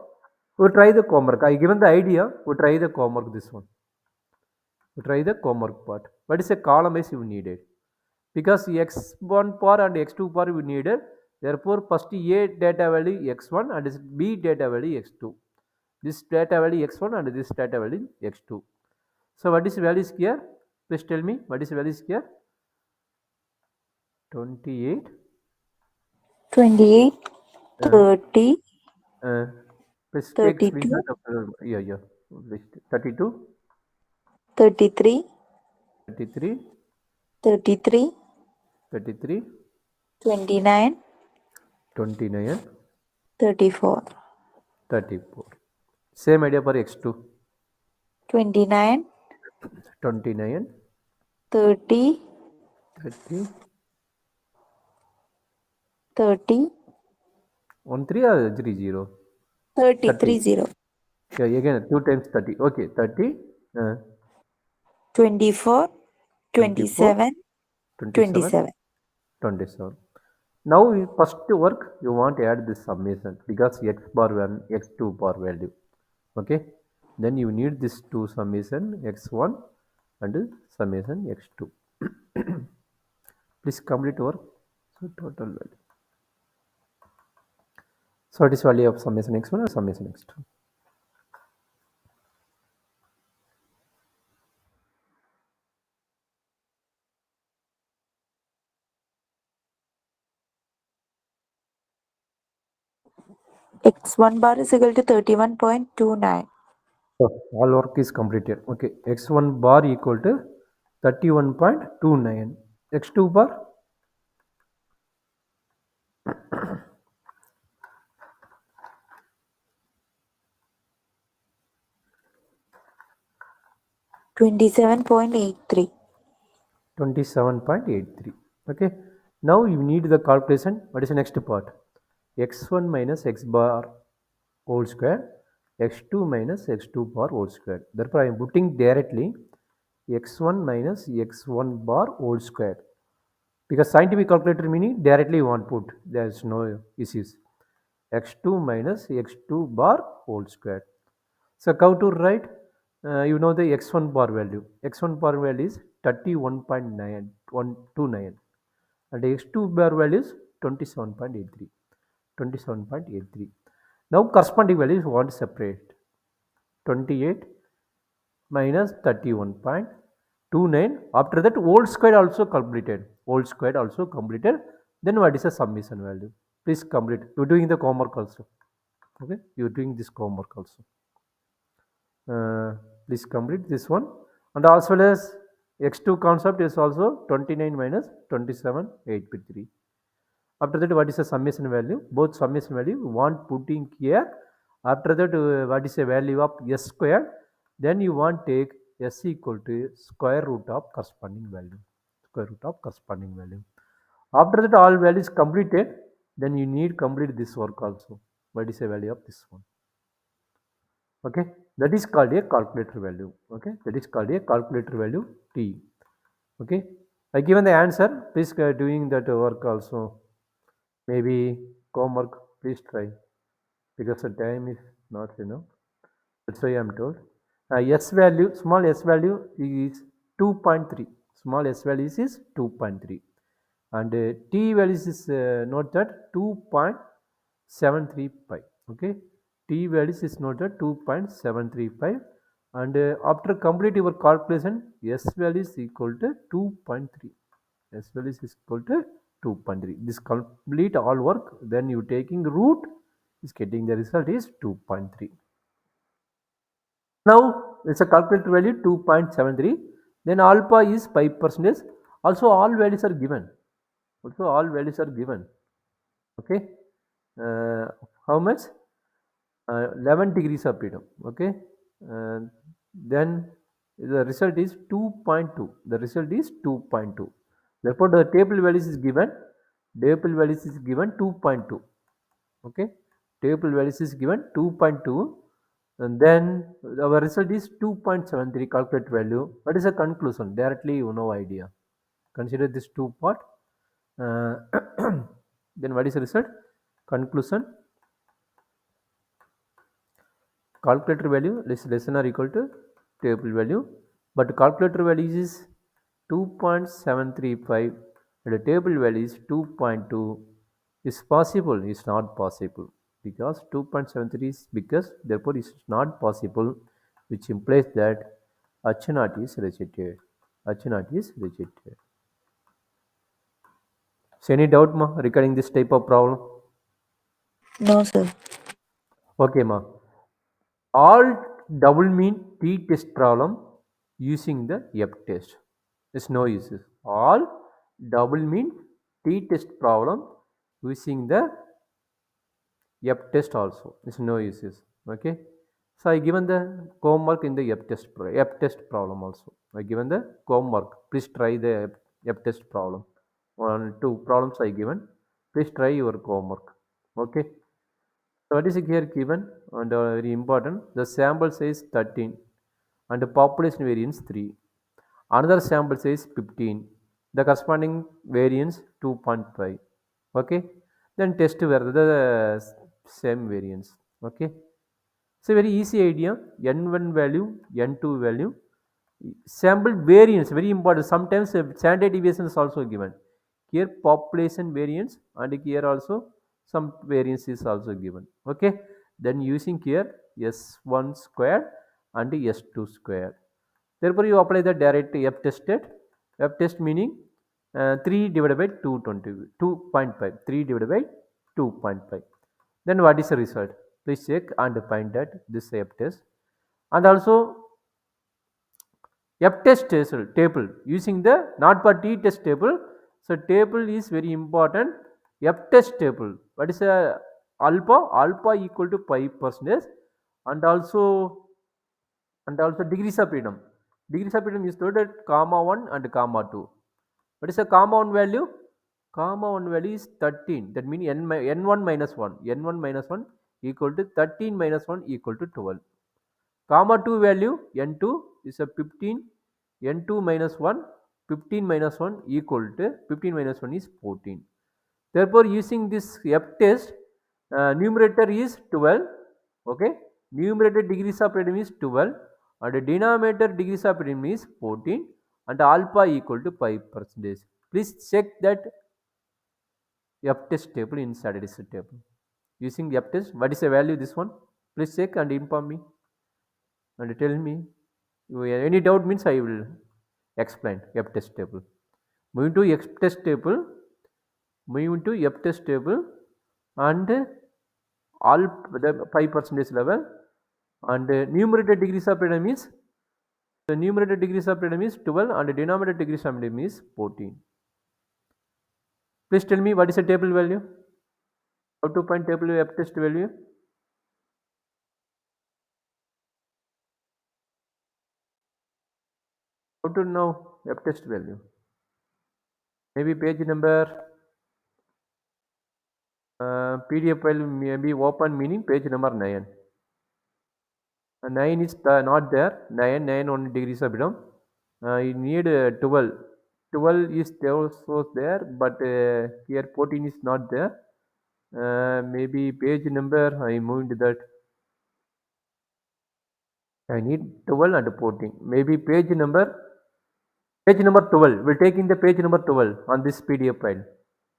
We try the homework. I given the idea. We try the homework. This one. We try the homework part. What is a column is you needed? Because x1 par and x2 par we needed. Therefore, first A data value x1 and B data value x2. This data value x1 and this data value x2. So what is values here? Please tell me what is values here? 28. 28, 30, Please take 32, screenshot of yeah. List 32, 33, 33, 33, 33, 29, 29, 34, 34. Same idea for x2. 29, 29, 30, 30, 30, 1 3 or 3 0? 30, 30. 30, Yeah, again 2 times 30. Okay, 30, 24, 24, 27, 27, 27. 27. Now first work you want to add this summation because x bar 1 x2 bar value. Okay, then you need this two summation x1 and summation x2. Please complete work. So total value. So it is value of summation x1 or summation x2. X1 bar is equal to 31.29. So all work is completed. Okay, x1 bar equal to 31.29. x2 bar 27.83. 27.83. Okay, now you need the calculation. What is the next part? x1 minus x bar whole square, x2 minus x2 bar whole square. Therefore, I am putting directly x1 minus x1 bar whole square. Because scientific calculator meaning directly you want put. There is no issues. x2 minus x2 bar whole square. So how to write? You know the x1 bar value. x1 bar value is 31.9129 and x2 bar value is 27.83. 27.83. Now corresponding values you want to separate. 28 minus 31.29. After that whole square also completed. Whole square also completed. Then what is the summation value? Please complete. You're doing the homework also. Okay, you're doing this homework also. Please complete this one, and as well as x2 concept is also 29 minus 27 8 by 3. After that what is the summation value? Both summation value you want putting here. After that what is the value of s square? Then you want take s equal to square root of corresponding value. Square root of corresponding value. After that all values completed, then you need complete this work also. What is the value of this one? Okay, that is called a calculator value. Okay, that is called a calculator value t. Okay, I given the answer. Please doing that work also. Maybe homework. Please try because the time is not enough. That's why I am told. S value, small s value is 2.3. Small s value is 2.3, and t values is note that 2.735. Okay, t values is noted 2.735, and after complete your calculation, s value is equal to 2.3. S value is equal to 2.3. This complete all work. Then you taking root is getting the result is 2.3. Now it's a calculated value 2.73. Then alpha is 5%. Also all values are given. Also all values are given. Okay, uh, how much? 11 degrees of freedom. Okay, then the result is 2.2. The result is 2.2. Therefore the table values is given. Table values is given 2.2. Okay, table values is given 2.2, and then our result is 2.73 calculate value. What is the conclusion? Directly you know idea. Consider this two part. uh, then what is the result? Conclusion: calculator value is less than or equal to table value, but calculator value is 2.735 and the table value is 2.2. Is possible? Is not possible because 2.73 is because therefore it is not possible, which implies that H0 is rejected. H0 is rejected. So any doubt ma regarding this type of problem? No, sir. Okay ma. All double mean t-test problem using the F test. There's no uses. All double mean t-test problem using the F test also. There's no uses. Okay. So I given the homework in the F test problem also. I given the homework. Please try the F test problem. 1 2 problems I given. Please try your homework. Okay. So what is here given and very important, the sample size 13 and the population variance 3. Another sample size 15 the corresponding variance 2.5. Okay, then test whether the same variance. Okay, it's a very easy idea. N1 value, N2 value, sample variance very important. Sometimes standard deviation is also given here, population variance, and here also some variance is also given. Okay, then using here S1 squared and S2 squared. Therefore, you apply the direct F tested. F test meaning 3 divided by 220, 2.5. 3 divided by 2.5. Then what is the result? Please check and find that this F test. And also F test table using the not for T test table. So table is very important. F test table. What is a alpha? Alpha equal to 5%, and also degrees of freedom. Degrees of freedom is stored at comma 1 and comma 2. What is a comma 1 value? Comma 1 value is 13. That means n1 minus 1. n1 minus 1 equal to 13 minus 1 equal to 12. Comma 2 value n2 is a 15. n2 minus 1, 15 minus 1 equal to 15 minus 1 is 14. Therefore, using this F test, numerator is 12. Okay, numerator degrees of freedom is 12, and denominator degrees of freedom is 14, and alpha equal to 5%. Please check that F test table in statistic table. Using F test, what is the value this one? Please check and inform me and tell me. Any doubt means I will explain F test table. Moving to F test table, and all the 5% level, and numerator degrees of freedom is, the numerator degrees of freedom is 12 and denominator degrees of freedom is 14. Please tell me what is the table value? How to find table F test value? How to know F test value? Maybe page number, PDF file may be open, meaning page number 9. 9 is not there. 9 only degrees of freedom. You need 12. 12 is also there, but here 14 is not there. Maybe page number I moved that. I need 12 and 14. Maybe page number 12. We'll take in the page number 12 on this PDF file.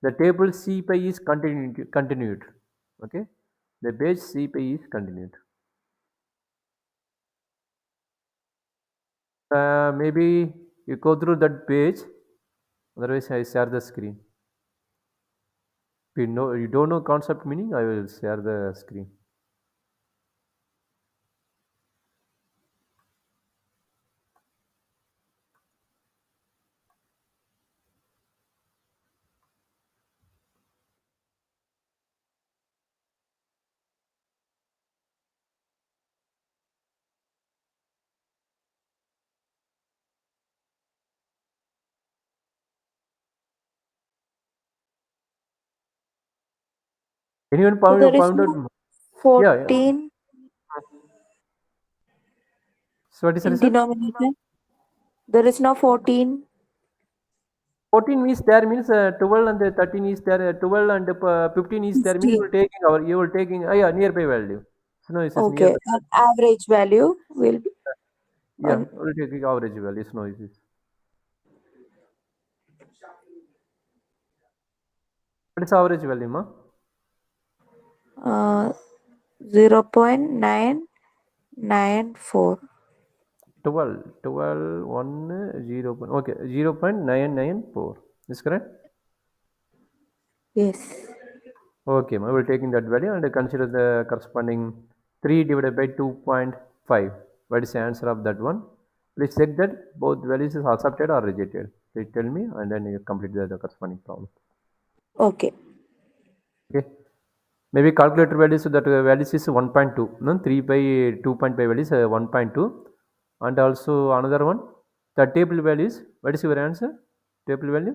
The table C pi is continued. Okay, the page C pi is continued. Maybe you go through that page. Otherwise, I share the screen. If you don't know concept meaning, I will share the screen. Anyone So there is found no out? Yeah. 14 So what is the in result? denominator. There is no 14. 14 is there means 12 and 13 is there. 12 and 15 is there means 16. you will taking yeah, nearby value. So no, it is near Okay. the And average value will be yeah. We will taking average value. No, it is. What is average value, ma? uh, 0.994. 12, 1, 0. Okay, 0.994. Is correct? Yes. Okay, I will take in that value and consider the corresponding 3 divided by 2.5. What is the answer of that one? Please check that both values is accepted or rejected. Please tell me and then you complete the corresponding problem. Okay. Okay. Maybe calculator values, that values is 1.2. No, 3 by 2.5 values 1.2. And also another one, the table values. What is your answer? Table value?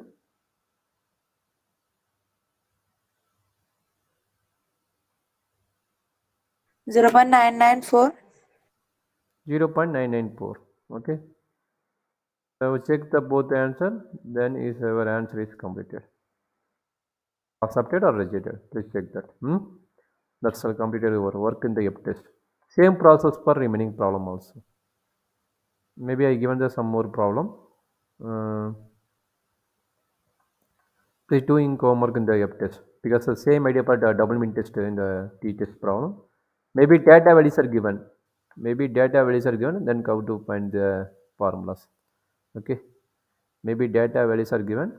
0.994. 0.994. Okay. So check the both answer, then is our answer is completed. Accepted or rejected? Please check that. That's all completed your work in the F test. Same process for remaining problem also. Maybe I given the some more problem. Uh, Please do in homework in the F test because the same idea for the double mean test in the T test problem. Maybe data values are given. Maybe data values are given, then how to find the formulas. Okay. Maybe data values are given,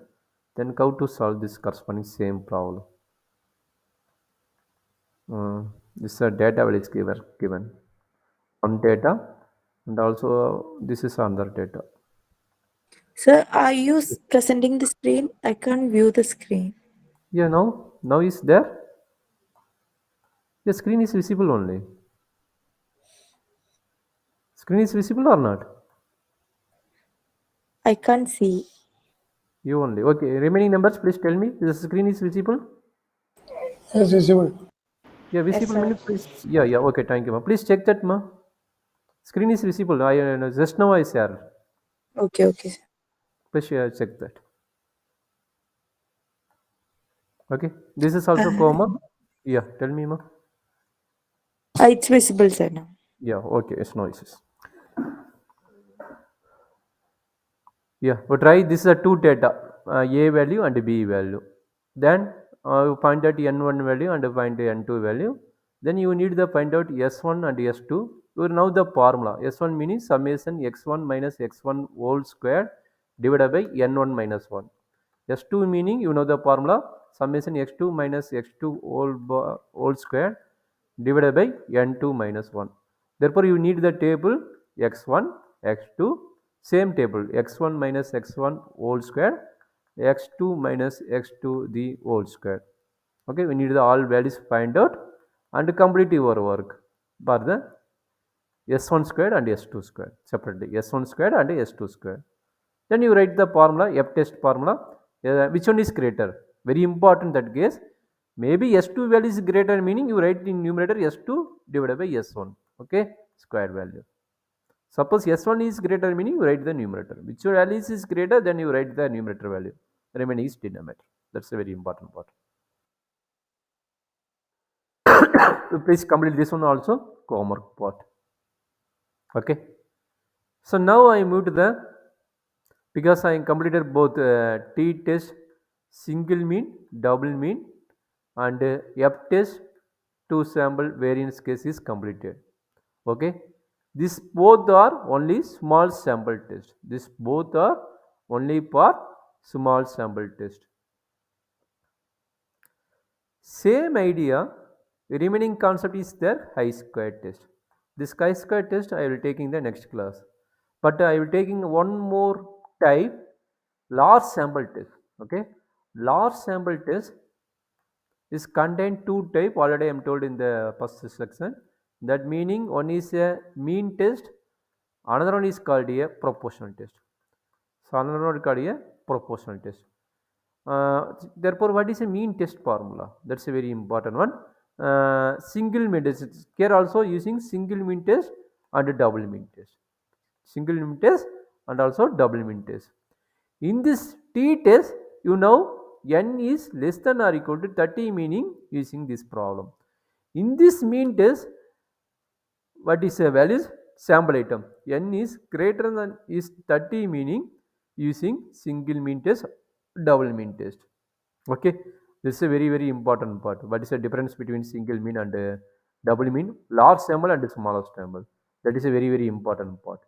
then how to solve this corresponding same problem. This data values given one data, and also this is another data. Sir, are you presenting the screen? I can't view the screen. Yeah, now is there. The screen is visible only. Screen is visible or not? I can't see. You only. Okay. Remaining numbers, please tell me. The screen is visible. Yes, visible. Yeah, Yes, visible sir. means please. Yeah. Okay. Thank you, ma. Please check that, ma. Screen is visible. I just now I share. Okay, okay, sir. Please check that. Okay. This is also comma. Yeah. Tell me, ma. It's visible, sir, now. Yeah. Okay. It's noises. Yeah, but try this is a two data, A value and B value. Then you find out N1 value and find N2 value. Then you need to find out S1 and S2. You know the formula. S1 meaning summation x1 minus x1 whole square divided by N1 minus 1. S2 meaning you know the formula summation x2 minus x2 whole square divided by n2 minus 1. Therefore, you need the table x1, x2, same table x1 minus x1 whole square, x2 minus x2 the whole square. Okay, we need the all values find out and complete your work for the s1 squared and s2 squared separately, s1 squared and s2 squared. Then you write the formula, F test formula, which one is greater? Very important that case. Maybe S2 value is greater, meaning you write in numerator S2 divided by S1. Okay, square value. Suppose S1 is greater, meaning you write the numerator. Which value is greater, then you write the numerator value. Remaining is denominator. That's a very important part. So please complete this one also, homework part. Okay. So now I move to the, because I completed both T test, single mean, double mean, and F test, two sample variance case is completed. Okay, these both are only small sample test. This both are only for small sample test. Same idea, remaining concept is their high square test. This high square test I will take in the next class. But I will taking one more type, large sample test. Okay, large sample test is contain two type, already I am told in the first section. That meaning one is a mean test, another one is called a proportional test. So another one is called a proportional test. Therefore, what is a mean test formula? That's a very important one. Single mean test. Here also using single mean test and double mean test. Single mean test and also double mean test. In this t test, you know n is less than or equal to 30, meaning using this problem. In this mean test, what is a values? Sample item n is greater than is 30, meaning using single mean test, double mean test. Okay, this is a very important part. What is the difference between single mean and double mean, large sample and smaller sample? That is a very important part.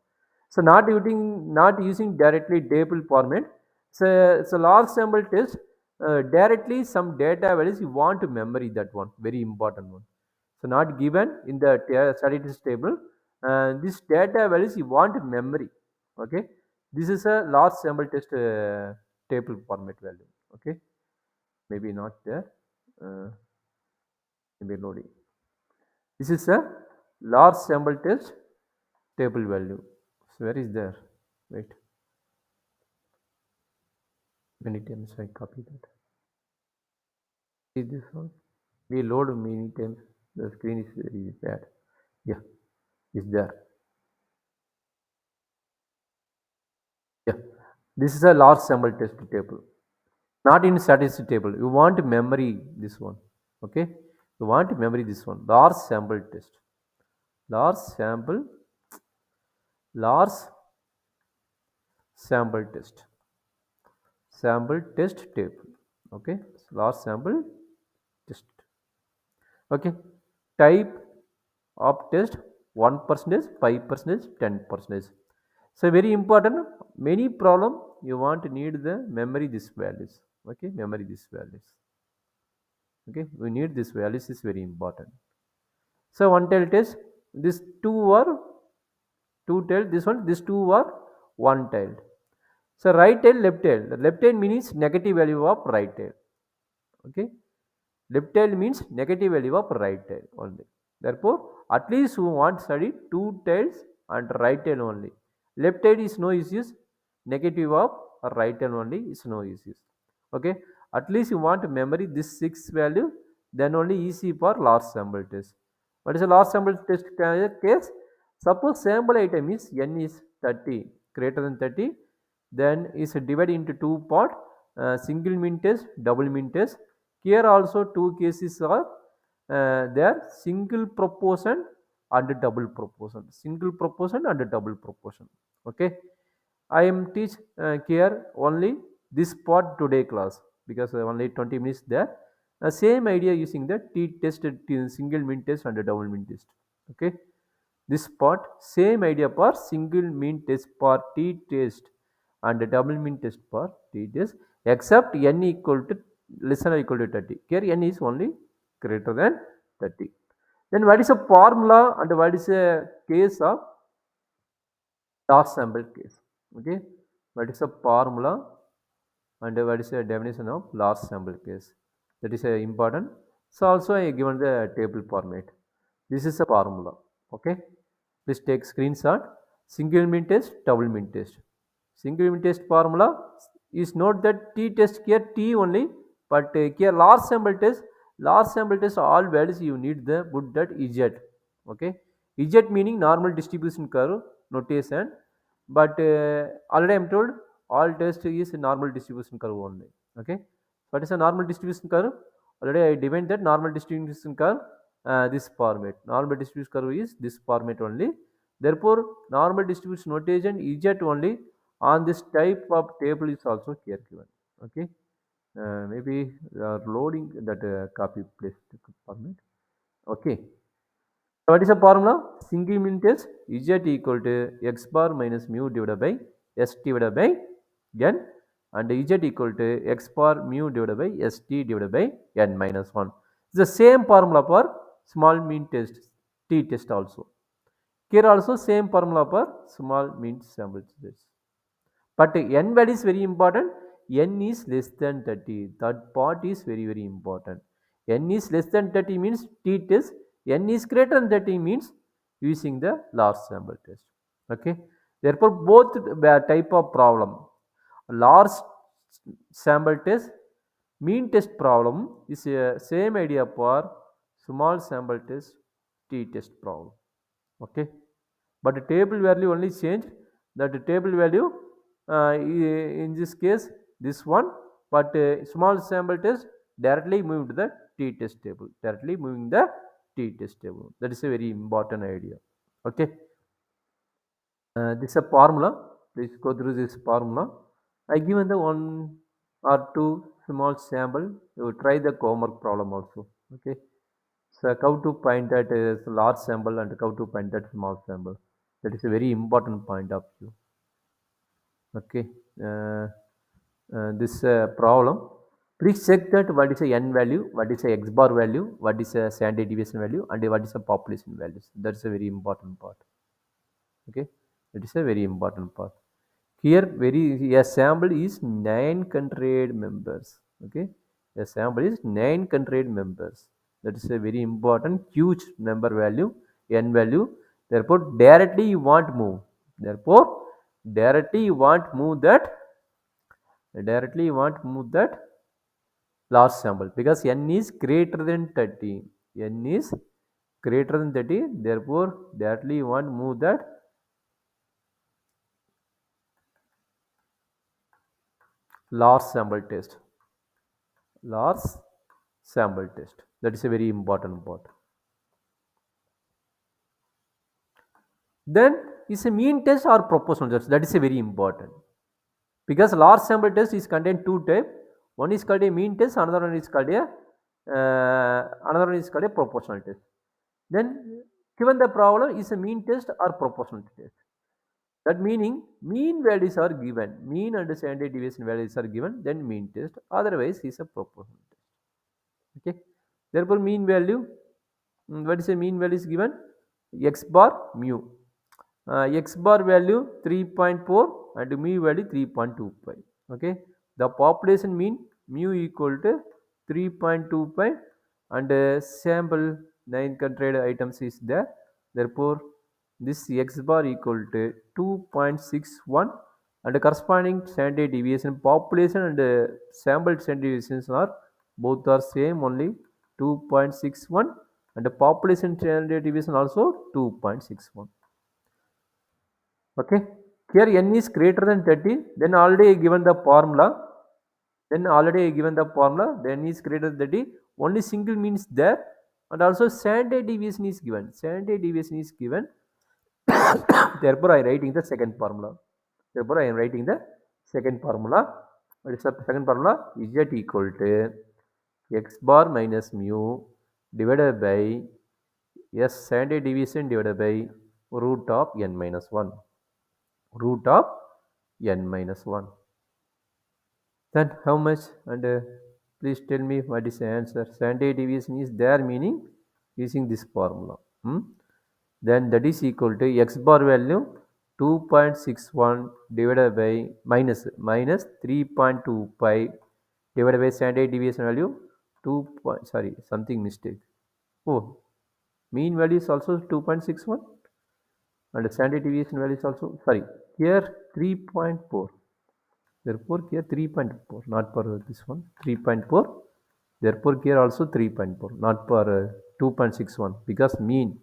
So not using directly table format. So large sample test, directly some data values you want to memory, that one very important one. So not given in the study test table. This data values you want memory. Okay, this is a large sample test table format value. Okay, maybe not there. Uh, Maybe loading. This is a large sample test table value. So where is there? Wait, many times I copy that. See this one? We load many times. The screen is very bad. Yeah, is there. Yeah, this is a large sample test table, not in statistic table. You want memory this one, okay? You want memory this one. Large sample, large sample test, sample test table, okay? Large sample test, okay? Type of test 1%, 5%, 10%. So very important. Many problem you want to need the memory this values, okay? Memory this values. Okay, we need this values is very important. So one tail test, this two are two tail, this one, this two are one tail. So right tail, left tail. The left tail means negative value of right tail. Okay, left tail means negative value of right tail only. Therefore, at least we want study two tails and right tail only. Left tail is no issues, negative of right tail only is no issues. Okay, at least you want to memory this 6 value, then only easy for large sample test. What is a large sample test case? Suppose sample item is n is 30, greater than 30, then is divided into two part, single mean test, double mean test. Here also two cases are there, single proportion and double proportion, single proportion and double proportion. Okay, I am teach here only this part today class, because only 20 minutes there. Same idea using the t test, single mean test and double mean test. Okay, this part same idea for single mean test for t test and double mean test for t test, except n equal to less than or equal to 30. Here n is only greater than 30. Then what is a formula and what is a case of large sample case? Okay, what is a formula and what is the definition of large sample case? That is important. So also I given the table format. This is a formula. Okay, please take screenshot. Single mean test, double mean test. Single mean test formula is not that t test here t only, but here large sample test. Large sample test all values you need the put that z. Okay, z meaning normal distribution curve notation, but already I am told all test is normal distribution curve only. Okay, what is a normal distribution curve? Already I defined that normal distribution curve, this format. Normal distribution curve is this format only. Therefore, normal distribution notation z only on this type of table is also here given. Okay, maybe loading that copy paste format. Okay, so what is the formula? Single mean test z equal to x bar minus mu divided by s divided by n, and z equal to x bar mu divided by st divided by n minus 1. It's the same formula for small mean test, t test also. Here also same formula for small mean sample test. But n value is very important. N is less than 30. That part is very very important. N is less than 30 means t test. N is greater than 30 means using the large sample test. Okay. Therefore, both type of problem, large sample test, mean test problem is a same idea for small sample test, t test problem. Okay, but the table value only change, that the table value in this case this one, but small sample test directly moved to the t test table, directly moving the t test table. That is a very important idea. Okay, this is a formula. Please go through this formula. I given the one or two small sample, you try the homework problem also. Okay, so how to find that is large sample and how to find that small sample. That is a very important point of view. Okay, uh, this problem. Please check that what is a n value, what is a x bar value, what is a standard deviation value, and what is a population values. That's a very important part. Okay, it is a very important part. Here, a sample is 900 members. Okay, a sample is 900 members. That is a very important, huge number value, n value. Therefore, directly you want move. Therefore, directly you want move that. Directly you want move that large sample, because n is greater than 30. N is greater than 30. Therefore, directly you want move that large sample test. Large sample test. That is a very important part. Then is a mean test or proportional test? That is a very important. Because large sample test is contain two type. One is called a mean test, another one is called a proportional test. Then given the problem is a mean test or proportional test. That meaning mean values are given, mean and standard deviation values are given, then mean test. Otherwise is a proportional test. Okay. Therefore mean value, what is a mean value is given? X bar mu. X bar value 3.4 and mu value 3.25. Okay. The population mean mu equal to 3.25 and sample 900 items is there. Therefore this X bar equal to 2.61 and the corresponding standard deviation population and sample standard deviations are both are same only 2.61 and the population standard deviation also 2.61. Okay, here n is greater than 30, then already given the formula, then n is greater than 30, only single mean is there and also standard deviation is given, therefore I am writing the second formula. What is the second formula? Z equal to x bar minus mu divided by s standard deviation divided by root of n minus 1. Then how much? And please tell me what is the answer. Standard deviation is there, meaning using this formula. Then that is equal to x bar value 2.61 divided by minus 3.25 divided by standard deviation value 2. Something mistake. Oh, mean value is also 2.61 and standard deviation value is also here 3.4. Therefore here 3.4, not for this one 3.4. Therefore here also 3.4, not for 2.61, because mean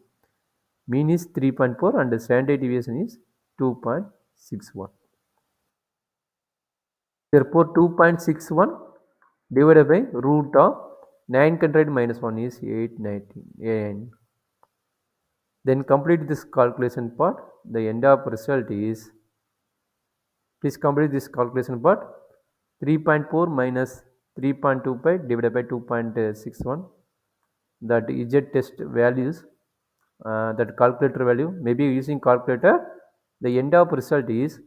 is 3.4 and the standard deviation is 2.61. Therefore 2.61 divided by root of 900 minus 1 is 819. Then complete this calculation part. The end of result is, please complete this calculation part. 3.4 minus 3.25 divided by 2.61. That z test values, that calculator value, maybe using calculator, the end of result is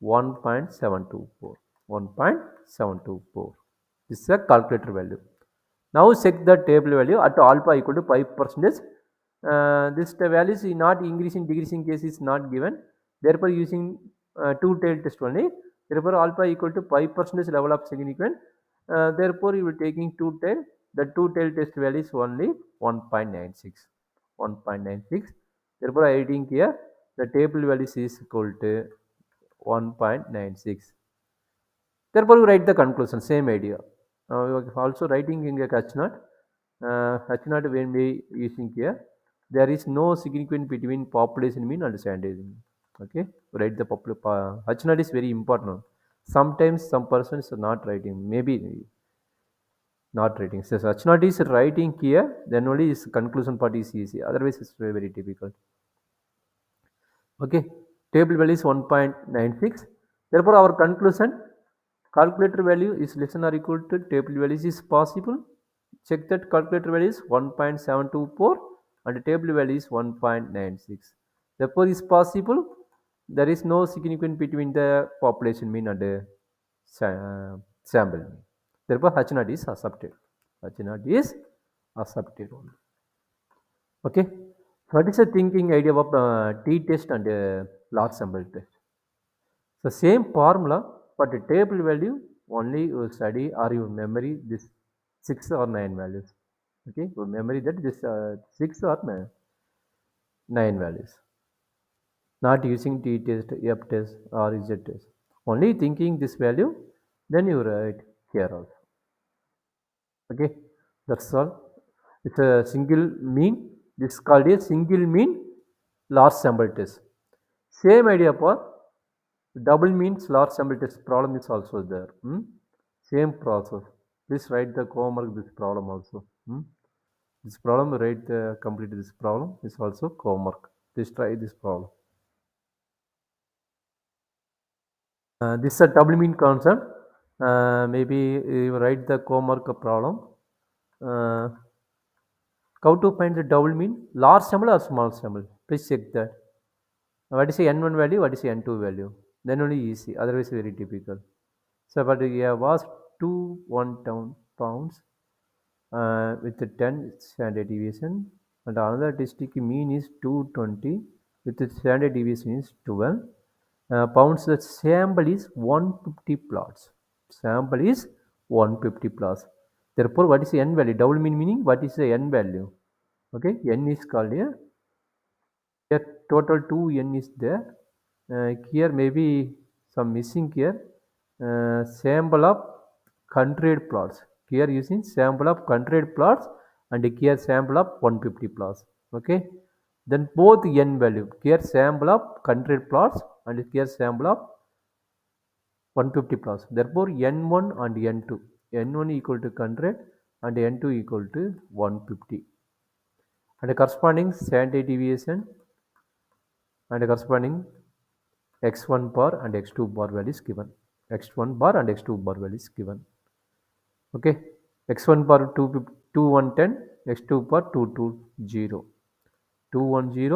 1.724. This is a calculator value. Now check the table value at alpha equal to 5%. This value is not increasing, decreasing case is not given. Therefore using two-tail test only. Therefore alpha equal to 5% level of significance. Therefore you will taking two-tail. The two-tail test value is only 1.96. Therefore I writing here the table value is equal to 1.96. Therefore you write the conclusion, same idea. Also writing in a H0. H0 when we using here, there is no significance between population mean and standard mean. Okay, write the H0 is very important. Sometimes some persons are not writing, maybe not writing. So H0 is writing here, then only his conclusion part is easy. Otherwise it's very, very difficult. Okay, table value is 1.96. Therefore our conclusion, calculator value is less than or equal to table value is possible. Check that calculator value is 1.724 and table value is 1.96. Therefore is possible. There is no significance between the population mean and the sample mean. Therefore H0 is accepted. Only. Okay. What is the thinking idea of t-test and large sample test? The same formula, but the table value only you study or you memory this 6 or 9 values. Okay, you memory that this 6 or 9 values. Not using t-test, f-test or z-test. Only thinking this value, then you write here also. Okay, that's all. It's a single mean. This is called a single mean large sample test. Same idea for Double means large sample test problem is also there. Same process. Please write the homework this problem also. This problem, write complete this problem is also homework. Please try this problem. This is a double mean concept. Maybe you write the homework problem. Uh, how to find the double mean? Large sample or small sample? Please check that. What is the n1 value? What is the n2 value? Then only easy. Otherwise, very difficult. So, but was 2 1 pounds with the 10 standard deviation, and another district mean is 220 with the standard deviation is 12 pounds. The sample is 150 plots. Sample is 150 plots. Therefore, what is the n value? Double mean meaning what is the n value? Okay, n is called here. Here total 2n is there. Here maybe some missing here. Sample of 100 plots. Here using sample of 100 plots and here sample of 150 plots. Okay. Then both n value. Here sample of 100 plots and here sample of 150 plots. Therefore n1 and n2. n1 equal to 100 and n2 equal to 150. And the corresponding standard deviation and the corresponding x1 bar and x2 bar value is given. X1 bar and x2 bar value is given. Okay, x1 bar 2110, x2 bar 220, 210,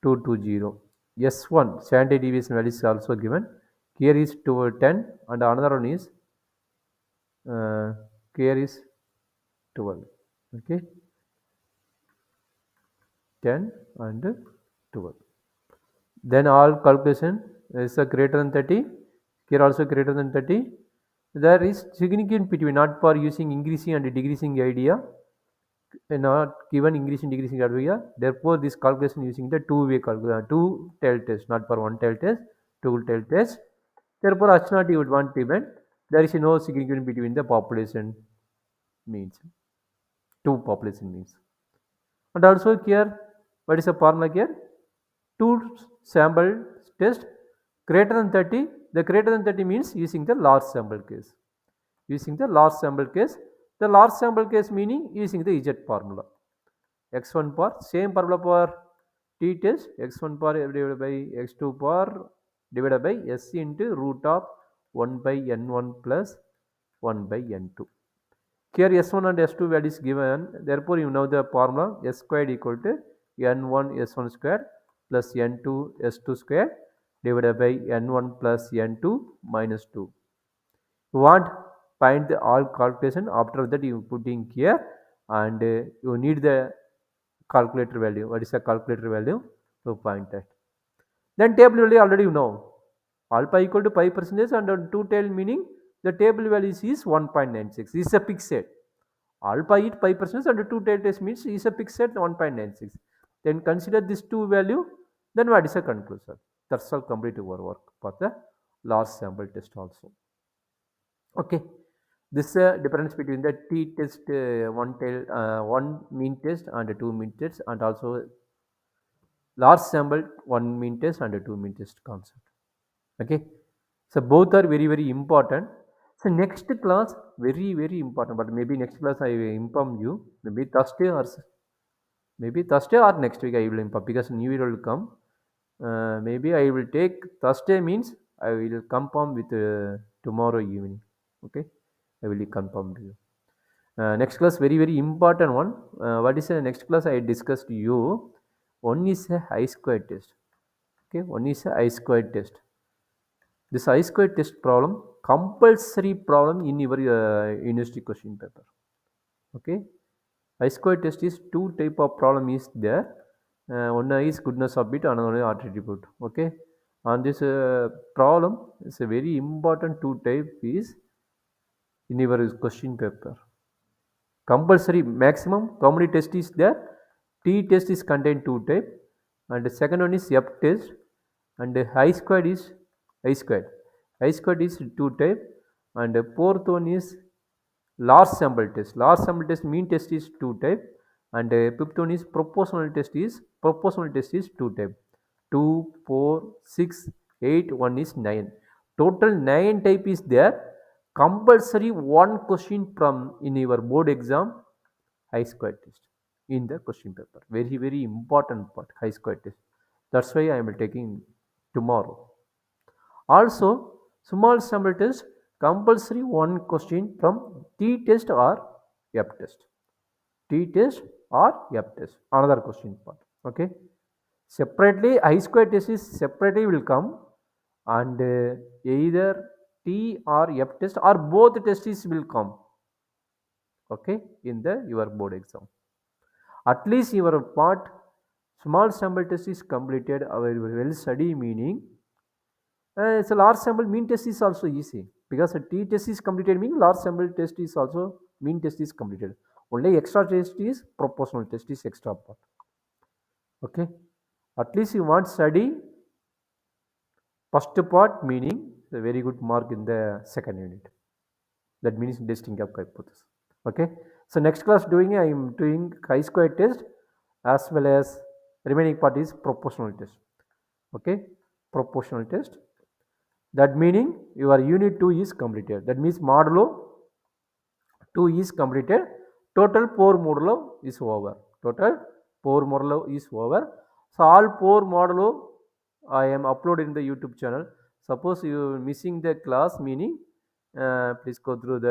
220. S1 standard deviation value is also given. Here is 10 and another one is here is 12. Okay, 10 and 12. Then all calculation is a greater than 30. Here also greater than 30. There is significant between not for using increasing and decreasing idea, not given increasing decreasing idea. Therefore, this calculation using the two-way calculation, two tail test, not for one tail test, two tail test. Therefore, H not you would want to event. There is no significant between the population means, two population means. And also here, what is the formula here? Two sample test greater than 30. The greater than 30 means using the large sample case. Using the large sample case. The large sample case meaning using the Z formula. X1 bar, same formula for t test, x1 bar divided by x2 bar divided by s into root of 1 by n1 plus 1 by n2. Here s1 and s2 value is given, therefore you know the formula s squared equal to n1 s1 squared plus n2 s2 squared divided by n1 plus n2 minus 2. You want find the all calculation, after that you put in here and you need the calculator value. What is the calculator value to find that? Then table value already you know. Alpha equal to 5% and two tail meaning the table value is 1.96. This is a fixed. Alpha is 5% and two tail test means is a fixed 1.96. Then consider this two value. Then what is the conclusion? That's all complete your work for the large sample test also. Okay, this difference between the t test one mean test and two mean test, and also large sample one mean test and two mean test concept. Okay, so both are very important. So next class very important, but maybe next class I will inform you, maybe Thursday or next week I will inform, because new year will come. Maybe I will take Thursday means I will confirm with tomorrow evening. Okay, I will confirm to you. Next class very important one. What is the next class I discussed to you? One is a I-square test. Okay, one is a I-square test. This I-square test problem compulsory problem in your university question paper. Okay, I-square test is two type of problem is there. One is goodness of bit, another is attribute. Okay, on this problem is a very important two type is in your question paper. Compulsory maximum how many test is there? T test is contained two type, and the second one is F test, and I squared is I squared. I squared is two type, and the fourth one is large sample test. Large sample test mean test is two type, and fifth one is proportional test is two type. 2, 4, 6, 8, 1 is 9. Total 9 type is there. Compulsory one question from in your board exam, high square test in the question paper. Very, very important part, high square test. That's why I am taking tomorrow. Also, small sample test, compulsory one question from T test or F test. T test or F test. Another question part. Okay. Separately, I square test is separately will come, and either T or F test or both tests will come. Okay, in the your board exam. At least your part small sample test is completed. Our well study meaning it's a large sample mean test is also easy because a T test is completed meaning large sample test is also mean test is completed. Only extra test is proportional test is extra part. Okay, at least you want study first part meaning a very good mark in the second unit. That means testing of hypothesis. Okay, so next class doing I am doing chi-square test as well as remaining part is proportional test. Okay, proportional test. That meaning your unit 2 is completed. That means modulo 2 is completed. Total 4 modulo is over. Total 4 modulo is over. So all 4 modulo I am uploaded in the YouTube channel. Suppose you missing the class meaning please go through the